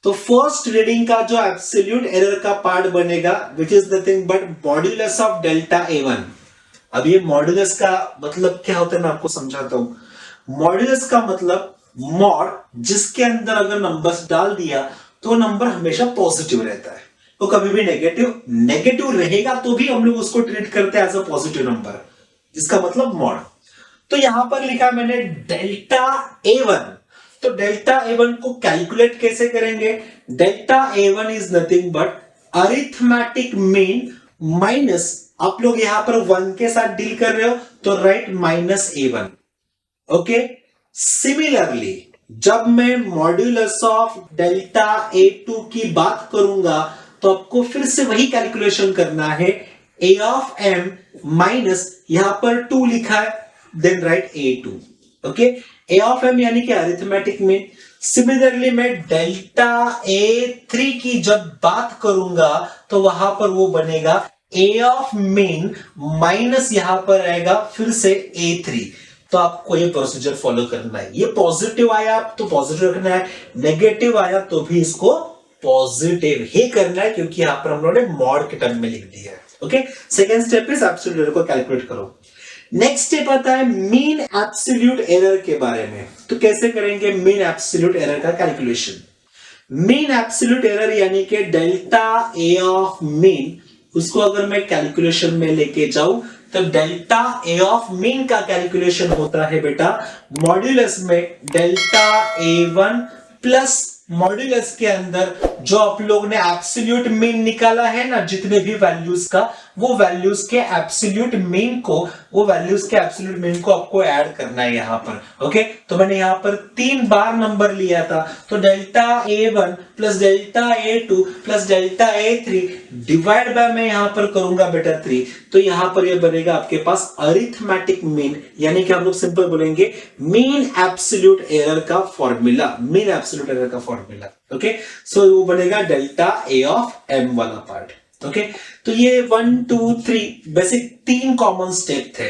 तो फर्स्ट रीडिंग का जो एब्सोल्यूट एरर का पार्ट बनेगा which is nothing but modulus of delta A1। अब ये मॉड्यूलस का मतलब क्या होता है मैं आपको समझाता हूं। मॉड्यूलस का मतलब मॉड जिसके अंदर अगर नंबर्स डाल दिया तो नंबर हमेशा पॉजिटिव रहता है, तो कभी भी नेगेटिव रहेगा तो भी हम लोग उसको ट्रीट करते हैं एज अ पॉजिटिव नंबर, जिसका मतलब मॉड। तो यहां पर लिखा मैंने डेल्टा A1। तो डेल्टा A1 को कैलकुलेट कैसे करेंगे? Delta A1 is nothing but arithmetic mean minus, आप लोग यहां पर 1 के साथ डील कर रहे हो तो right minus A1। Okay, similarly जब मैं मॉड्यूलस ऑफ डेल्टा A2 की बात करूंगा तो आपको फिर से वही कैलकुलेशन करना है, A ऑफ m माइनस यहां पर 2 लिखा है, then write A2। Okay, A of m यानी कि अरिथमेटिक मीन। सिमिलरली मैं डेल्टा A3 की जब बात करूंगा तो वहां पर वो बनेगा A ऑफ मीन माइनस यहां पर आएगा फिर से A3। तो आपको ये प्रोसीजर फॉलो करना है। ये पॉजिटिव आया तो पॉजिटिव रखना है, नेगेटिव आया तो भी इसको पॉजिटिव ही करना है, क्योंकि यहां पर हम लोगों ने मॉड के टर्म में लिख दिया है। Okay, second step is absolute error को कैलकुलेट करो। नेक्स्ट स्टेप आता है मीन एब्सोल्यूट एरर के बारे में। तो कैसे करेंगे मीन एब्सोल्यूट एरर का कैलकुलेशन? मीन एब्सोल्यूट एरर यानी कि डेल्टा A ऑफ मीन, उसको अगर मैं कैलकुलेशन में लेके जाऊं तो डेल्टा A ऑफ मीन का कैलकुलेशन होता है बेटा मॉड्यूलस में डेल्टा A1 प्लस मॉड्यूलस के अंदर जो आप लोग ने एब्सोल्यूट मीन निकाला है ना, जितने भी वैल्यूज का, वो वैल्यूज के एब्सोल्यूट मीन को, वो वैल्यूज के एब्सोल्यूट मीन को आपको ऐड करना है यहां पर। ओके, तो मैंने यहां पर 3 बार नंबर लिया था, तो delta A1 plus delta A2 plus delta A3 divide by मैं यहां पर करूंगा बेटा 3। तो यहां पर ये बनेगा आपके पास अरिथमेटिक मीन, यानी कि हम लोग सिंपल बोलेंगे मीन एब्सोल्यूट एरर का फॉर्मूला, मीन एब्सोल्यूट एरर का फॉर्मूला। ओके, सो वो बनेगा डेल्टा A ऑफ m वाला पार्ट। ओके, तो ये 1 2 3 बेसिक 3 कॉमन स्टेप थे।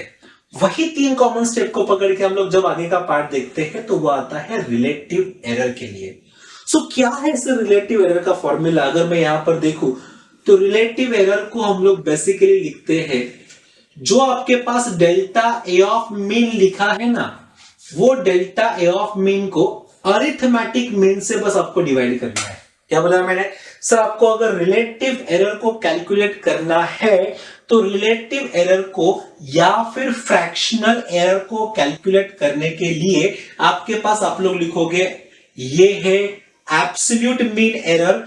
वही 3 कॉमन स्टेप को पकड़ के हम लोग जब आगे का पार्ट देखते हैं तो वो आता है रिलेटिव एरर के लिए। सो क्या है इस रिलेटिव एरर का फॉर्मूला? अगर मैं यहां पर देखूं तो रिलेटिव एरर को हम लोग बेसिकली लिखते हैं, जो आपके पास डेल्टा A ऑफ मीन लिखा है ना, वो डेल्टा A ऑफ मीन को अरिथमेटिक मीन से बस आपको डिवाइड करना है। क्या बोला मैंने? सर आपको अगर रिलेटिव एरर को कैलकुलेट करना है तो रिलेटिव एरर को या फिर फ्रैक्शनल एरर को कैलकुलेट करने के लिए आपके पास आप लोग लिखोगे ये है absolute mean error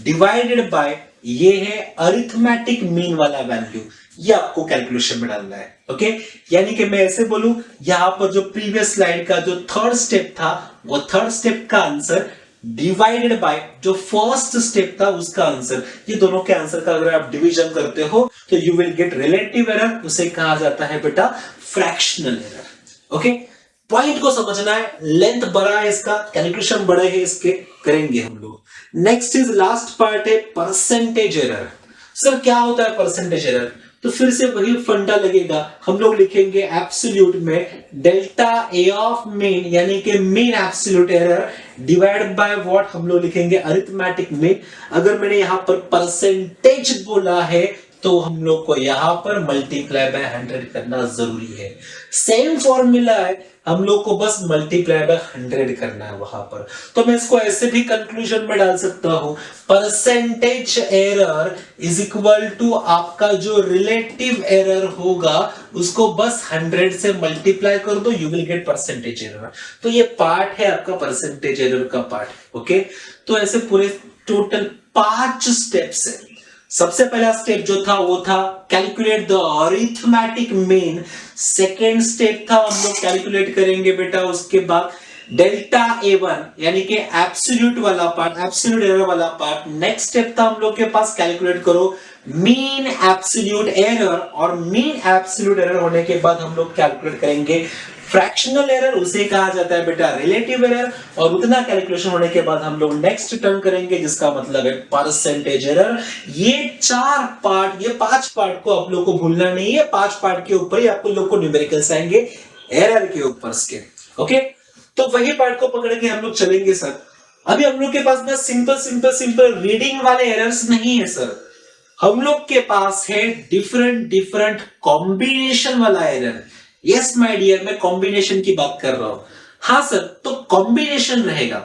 divided by ये है अरिथमेटिक मीन वाला वैल्यू, ये आपको कैलकुलेशन में डालना है। ओके, यानी कि मैं ऐसे बोलूं, यहां पर जो प्रीवियस स्लाइड का जो थर्ड स्टेप था वो थर्ड स्टेप का आंसर डिवाइडेड बाय जो फर्स्ट स्टेप था उसका आंसर, ये दोनों के आंसर का अगर आप डिवीजन करते हो तो you will get relative error, उसे कहा जाता है बेटा फ्रैक्शनल एरर। ओके, पॉइंट को समझना है, लेंथ बड़ा है इसका, कैलकुलेशन बड़े है इसके, करेंगे हम लोग। नेक्स्ट इज लास्ट पार्ट है परसेंटेज एरर। सर क्या होता है परसेंटेज एरर? तो फिर से वही फंडा लगेगा, हम लोग लिखेंगे एब्सोल्यूट में डेल्टा ए ऑफ मीन यानी कि mean absolute error divide by what, हम लोग लिखेंगे अरिथमेटिक मीन। अगर मैंने यहां पर परसेंटेज बोला है तो हम लोग को यहां पर मल्टीप्लाई बाय 100 करना जरूरी है। सेम फॉर्मूला है, हम लोग को बस मल्टीप्लाई बाय 100 करना है वहां पर। तो मैं इसको ऐसे भी कंक्लूजन में डाल सकता हूं, percentage error is equal to आपका जो रिलेटिव एरर होगा उसको बस 100 से मल्टीप्लाई कर दो, you will get percentage error. तो ये पार्ट है आपका परसेंटेज एरर का पार्ट। ओके, तो ऐसे पूरे टोटल 5 स्टेप्स है। सबसे पहला स्टेप जो था वो था calculate the arithmetic mean. Second step था हम लोग कैलकुलेट करेंगे बेटा उसके बाद डेल्टा A1 यानी कि एब्सोल्यूट वाला पार्ट, एब्सोल्यूट एरर वाला पार्ट। नेक्स्ट स्टेप था हम लोग के पास कैलकुलेट करो मीन एब्सोल्यूट एरर, और मीन एब्सोल्यूट एरर होने के बाद हम लोग कैलकुलेट करेंगे फ्रैक्शनल एरर, उसे कहा जाता है बेटा रिलेटिव एरर। और उतना कैलकुलेशन होने के बाद हम लोग नेक्स्ट टर्म करेंगे जिसका मतलब है परसेंटेज एरर। ये 4 पार्ट, ये 5 पार्ट को आप लोग को भूलना नहीं है। 5 पार्ट के ऊपर ही आपको लोग को न्यूमेरिकल्स आएंगे एरर के ऊपर के। ओके, तो वही पार्ट को पकड़ के हम लोग चलेंगे सर। अभी हम लोग के पास ना सिंपल रीडिंग वाले एरर्स नहीं है सर, हम लोग के पास है डिफरेंट कॉम्बिनेशन वाला एरर। यस माय डियर, मैं कॉम्बिनेशन की बात कर रहा हूं। हाँ सर, तो कॉम्बिनेशन रहेगा।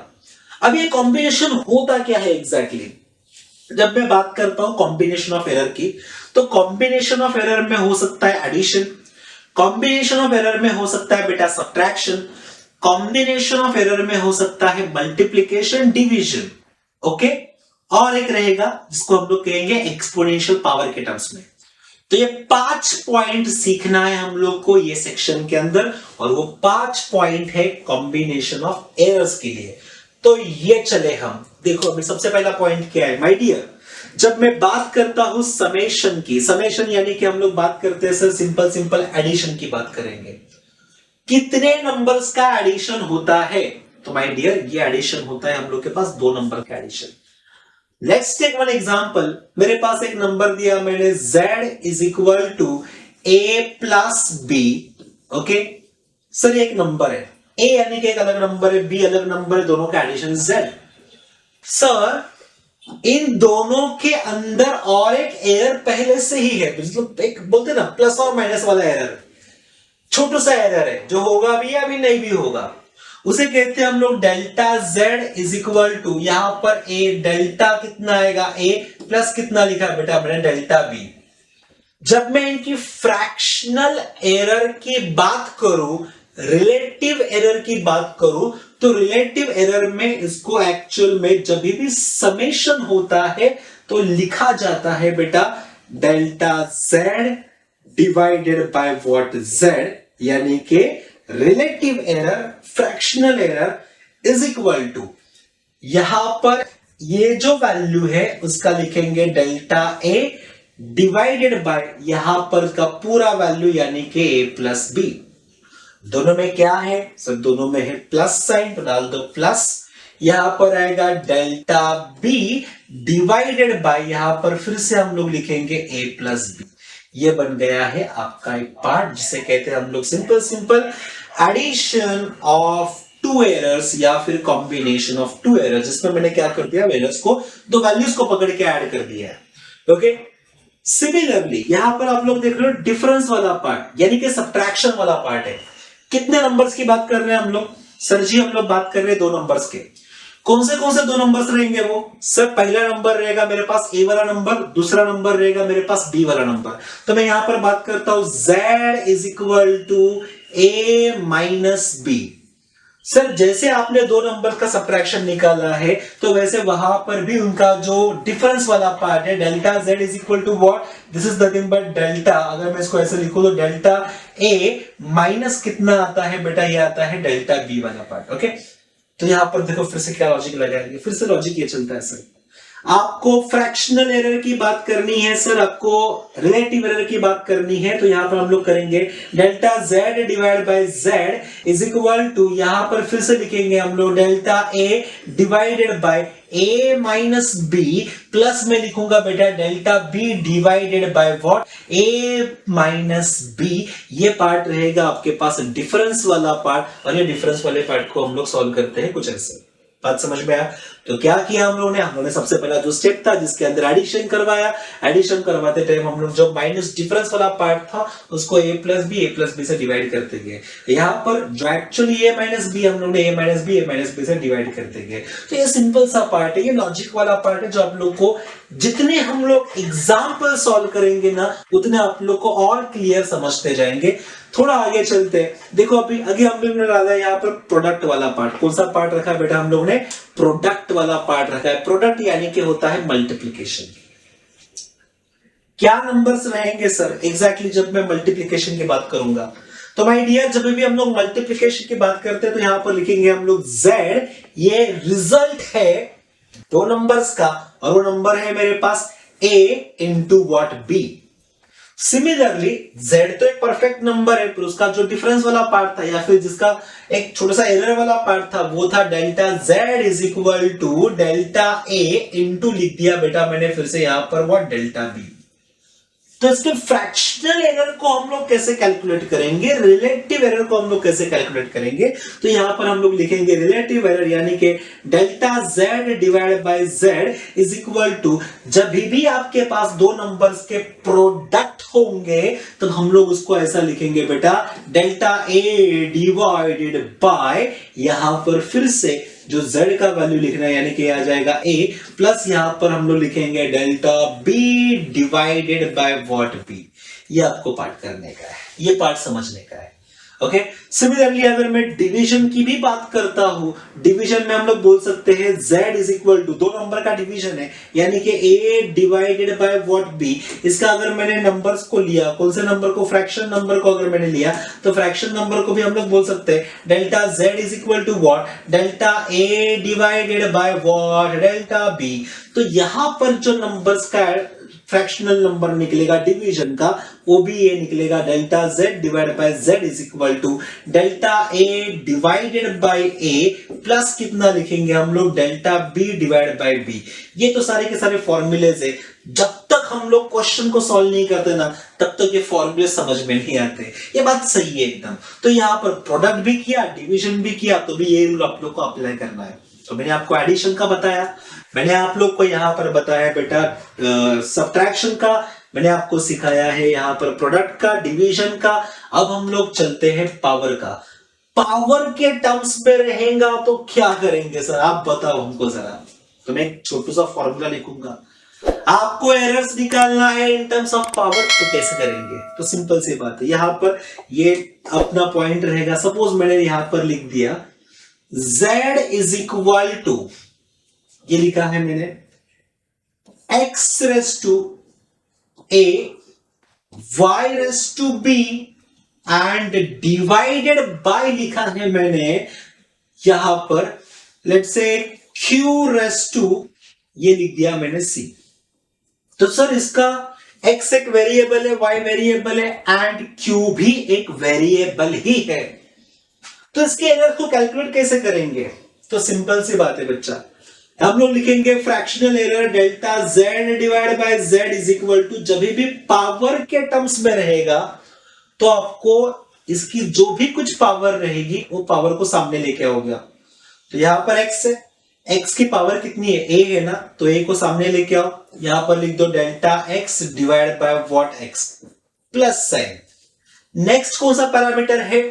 अब ये कॉम्बिनेशन होता क्या है एग्जैक्टली? जब मैं बात करता हूं कॉम्बिनेशन ऑफ एरर की, तो कॉम्बिनेशन ऑफ एरर में हो सकता है एडिशन, कॉम्बिनेशन ऑफ एरर में हो सकता है बेटा सब्ट्रैक्शन, कॉम्बिनेशन ऑफ एरर में हो सकता है मल्टीप्लिकेशन डिवीजन। ओके, और एक रहेगा जिसको हम लोग कहेंगे एक्सपोनेंशियल पावर के टर्म्स में। तो ये 5 पॉइंट सीखना है हम लोग को ये सेक्शन के अंदर, और वो 5 पॉइंट है कॉम्बिनेशन ऑफ एरर्स के लिए। तो ये चले हम देखो, अभी सबसे पहला पॉइंट क्या है माय डियर? जब मैं बात करता हूं समेशन की, समेशन यानी कि हम लोग बात करते हैं सर सिंपल एडिशन की बात करेंगे। कितने नंबर्स का एडिशन होता है? तो माय डियर ये एडिशन होता है हम लोग के पास 2 नंबर का addition. Let's take one example. मेरे पास एक नंबर दिया मैंने z is equal to a plus b. Okay sir, एक नंबर है a यानी कि एक अलग नंबर है, b अलग नंबर है, दोनों का एडिशन z। सर इन दोनों के अंदर और एक एरर पहले से ही है, एक बोलते ना प्लस और माइनस वाला एरर, छोटा सा एरर है जो होगा भी या भी नहीं भी होगा, उसे कहते हैं हम लोग delta z is equal to, यहां पर a डेल्टा कितना आएगा, a प्लस कितना लिखा है बेटा मैंने डेल्टा b। जब मैं इनकी फ्रैक्शनल एरर की बात करूं, रिलेटिव एरर की बात करूं, तो रिलेटिव एरर में इसको एक्चुअल में जब भी समेशन होता है तो लिखा जाता है बेटा delta z divided by what z, यानी कि relative error fractional error is equal to, यहां पर ये जो वैल्यू है उसका लिखेंगे डेल्टा a डिवाइडेड बाय यहां पर का पूरा वैल्यू यानी कि a प्लस बी। दोनों में क्या है सर? दोनों में है प्लस साइन, तो डाल दो प्लस। यहां पर आएगा डेल्टा b डिवाइडेड बाय, यहां पर फिर से हम लोग लिखेंगे a प्लस बी। ये बन गया है आपका एक पार्ट जिसे कहते हैं हम लोग सिंपल एडिशन ऑफ 2 एरर्स या फिर कॉम्बिनेशन ऑफ 2 एरर्स, जिसमें मैंने क्या कर दिया, एरर्स को 2 वैल्यूज को पकड़ के ऐड कर दिया है। ओके, सिमिलरली यहां पर आप लोग देख रहे हो डिफरेंस वाला पार्ट यानी कि सब्ट्रैक्शन वाला पार्ट है। कितने नंबर्स की बात कर रहे हैं हम लोग? सर जी हम लोग बात कर रहे हैं 2 नंबर्स के। कौन से 2 नंबर्स रहेंगे वो? सर पहला नंबर रहेगा मेरे पास a वाला नंबर, दूसरा नंबर रहेगा मेरे पास b वाला नंबर। तो मैं यहां पर बात करता हूं z is equal to a minus b. Sir जैसे आपने 2 नंबर का सब्ट्रैक्शन निकाला है तो वैसे वहां पर भी उनका जो डिफरेंस वाला पार्ट है delta z is equal to what, this is nothing but delta, अगर मैं इसको ऐसे लिखूं तो डेल्टा a माइनस कितना आता है बेटा, ये आता है डेल्टा b वाला पार्ट। ओके, तो यहां पर देखो फिर से क्या लॉजिक लगाएंगे, फिर से लॉजिक ये चलता है सर। आपको फ्रैक्शनल एरर की बात करनी है सर, आपको रिलेटिव एरर की बात करनी है, तो यहां पर हम लोग करेंगे delta z divide by z is equal to, यहां पर फिर से लिखेंगे हम लोग delta a divided by a minus b, plus में लिखूंगा बेटा delta b divided by what, a minus b। ये पार्ट रहेगा आपके पास डिफरेंस वाला पार्ट, और ये डिफरेंस वाले पार्ट को हम लोग सॉल्व करते हैं कुछ ऐसे। बात समझ में आया? तो क्या किया हम लोगों ने सबसे पहला जो स्टेप था जिसके अंदर एडिशन करवाया, एडिशन करवाते टाइम हम लोग जो माइनस डिफरेंस वाला पार्ट था उसको a प्लस बी से डिवाइड करते गए। यहाँ पर जो एक्चुअली a माइनस बी हम लोग ने a माइनस बी से डिवाइड करते गए। तो ये सिंपल सा पार्ट है, ये लॉजिक वाला पार्ट है जो आप लोग को जितने हम लोग एग्जाम्पल सॉल्व करेंगे ना उतने आप लोग को और क्लियर समझते जाएंगे। थोड़ा आगे चलते हैं, देखो अभी आगे हम लोग ने डाला यहाँ पर प्रोडक्ट वाला पार्ट। कौन सा पार्ट रखा है बेटा हम लोग ने? प्रोडक्ट वाला पार्ट रखा है। प्रोडक्ट यानी कि होता है मल्टीप्लिकेशन। क्या नंबर्स रहेंगे सर एग्जैक्टली जब मैं मल्टीप्लिकेशन की बात करूंगा? तो माय डियर जब भी हम लोग मल्टीप्लिकेशन की बात करते हैं तो यहां पर लिखेंगे हम लोग z, ये रिजल्ट है दो नंबर्स का, और वो नंबर है मेरे पास a into what b। Similarly z तो एक परफेक्ट नंबर है, पर उसका जो डिफरेंस वाला पार्ट था या फिर जिसका एक छोटा सा एरर वाला पार्ट था वो था delta z is equal to delta a into लिख दिया बेटा मैंने फिर से यहां पर व्हाट, डेल्टा b। तो इसके फ्रैक्शनल एरर को हम लोग कैसे कैलकुलेट करेंगे, रिलेटिव एरर को हम लोग कैसे कैलकुलेट करेंगे? तो यहां पर हम लोग लिखेंगे रिलेटिव एरर यानी कि delta z divide by z is equal to, जब भी आपके पास दो नंबर्स के प्रोडक्ट होंगे तो हम लोग उसको ऐसा लिखेंगे बेटा डेल्टा a डिवाइडेड बाय, यहां पर फिर से जो z का वैल्यू लिखना है यानी कि आ जाएगा a, प्लस यहां पर हम लोग लिखेंगे delta b divided by what b। ये आपको पार्ट करने का है, ये पार्ट समझने का है। ओके, सिमिलरली अगर मैं डिवीजन की भी बात करता हूं, डिवीजन में हम लोग बोल सकते हैं z इज इक्वल टू, दो नंबर का डिवीजन है यानी कि a divided by what b। इसका अगर मैंने नंबर्स को लिया, कौन से नंबर को, फ्रैक्शन नंबर को अगर मैंने लिया तो फ्रैक्शन नंबर को भी हम लोग बोल सकते हैं delta z is equal to what, delta a divided by what, delta b। तो यहां पर जो नंबर्स का फ्रैक्शनल नंबर निकलेगा डिवीजन का वो भी ये निकलेगा delta z divide by z is equal to delta a divided by a plus कितना लिखेंगे हम लोग, delta b divide by b। ये तो सारे के सारे फॉर्मूलेज है, जब तक हम लोग क्वेश्चन को सॉल्व नहीं करते ना तब तक ये फॉर्मूले समझ में नहीं आते। ये बात सही है एकदम। तो यहाँ पर प्रोडक्ट भी किया, डिवीजन भी किया, तो भी ये रूल आप लोग को अप्लाई करना है। तो मैंने आपको एडिशन का बताया, मैंने आप लोग को यहाँ पर बताया बेटा सब्ट्रैक्शन का, मैंने आपको सिखाया है यहाँ पर प्रोडक्ट का, डिवीजन का। अब हम लोग चलते हैं पावर का। पावर के टर्म्स में रहेगा तो क्या करेंगे सर, आप बताओ हमको जरा। तो मैं एक छोटू सा फॉर्मूला लिखूंगा, आपको एरर्स निकालना है इन टर्म्स ऑफ पावर, तो कैसे करेंगे? तो सिंपल सी बात है, यहां पर ये अपना पॉइंट रहेगा। सपोज मैंने यहां पर लिख दिया z इज इक्वल टू, ये लिखा है मैंने x raise to a y raise to b and divided by लिखा है मैंने यहां पर let's say q raise to, ये लिख दिया मैंने c। तो सर इसका x एक वेरिएबल है, y वेरिएबल है एंड q भी एक वेरिएबल ही है। तो इसके एरर को कैलकुलेट कैसे करेंगे? तो सिंपल सी बात है बच्चा, हम लोग लिखेंगे fractional error delta z divide by z is equal to, जब भी पावर के टर्म्स में रहेगा तो आपको इसकी जो भी कुछ पावर रहेगी वो पावर को सामने लेके आओगे। तो यहां पर x है, x की पावर कितनी है, a है ना, तो a को सामने लेके आओ, यहां पर लिख दो delta x divide by what, x plus sign. Next कौन सा पैरामीटर है,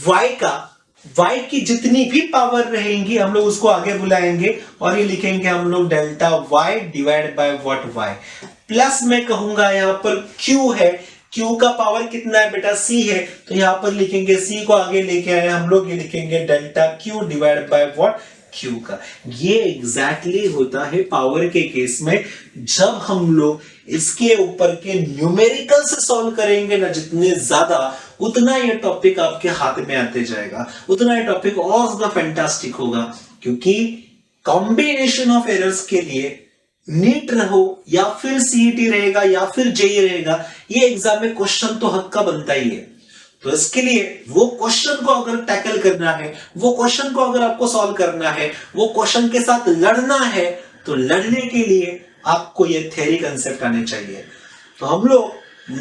y का, y की जितनी भी पावर रहेंगी हम लोग उसको आगे बुलाएंगे और ये लिखेंगे हम लोग delta y divide by what, y plus मैं कहूंगा यहां पर q है, q का पावर कितना है बेटा, c है, तो यहां पर लिखेंगे c को आगे लेके आए हम लोग, ये लिखेंगे delta q divide by what, q का। ये एग्जैक्टली होता है पावर के केस में। जब हम लोग इसके ऊपर के न्यूमेरिकल से सॉल्व करेंगे ना जितने ज्यादा, उतना ये टॉपिक आपके हाथ में आते जाएगा, उतना ये टॉपिक और ज्यादा फैंटास्टिक होगा। क्योंकि कॉम्बिनेशन ऑफ एरर्स के लिए नीट रहो या फिर सीईटी रहेगा या फिर जेई रहेगा, ये एग्जाम में क्वेश्चन तो हक का बनता ही है। तो इसके लिए वो क्वेश्चन को अगर टैकल करना है, वो क्वेश्चन को अगर आपको सॉल्व करना है, वो क्वेश्चन के साथ लड़ना है, तो लड़ने के लिए आपको ये थ्योरी कंसेप्ट आने चाहिए। तो हम लोग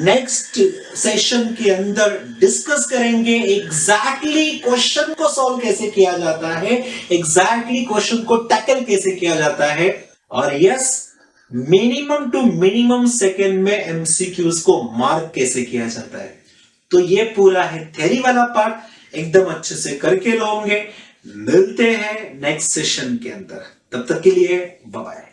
नेक्स्ट सेशन के अंदर डिस्कस करेंगे एग्जैक्टली क्वेश्चन को सॉल्व कैसे किया जाता है, एग्जैक्टली क्वेश्चन को टैकल कैसे किया जाता है, और yes, minimum to minimum second में एमसीक्यूज को मार्क कैसे किया जाता है। तो ये पूरा है थ्योरी वाला पार्ट, एकदम अच्छे से करके लोगे। मिलते हैं नेक्स्ट सेशन के अंदर, तब तक के लिए बाय बाय।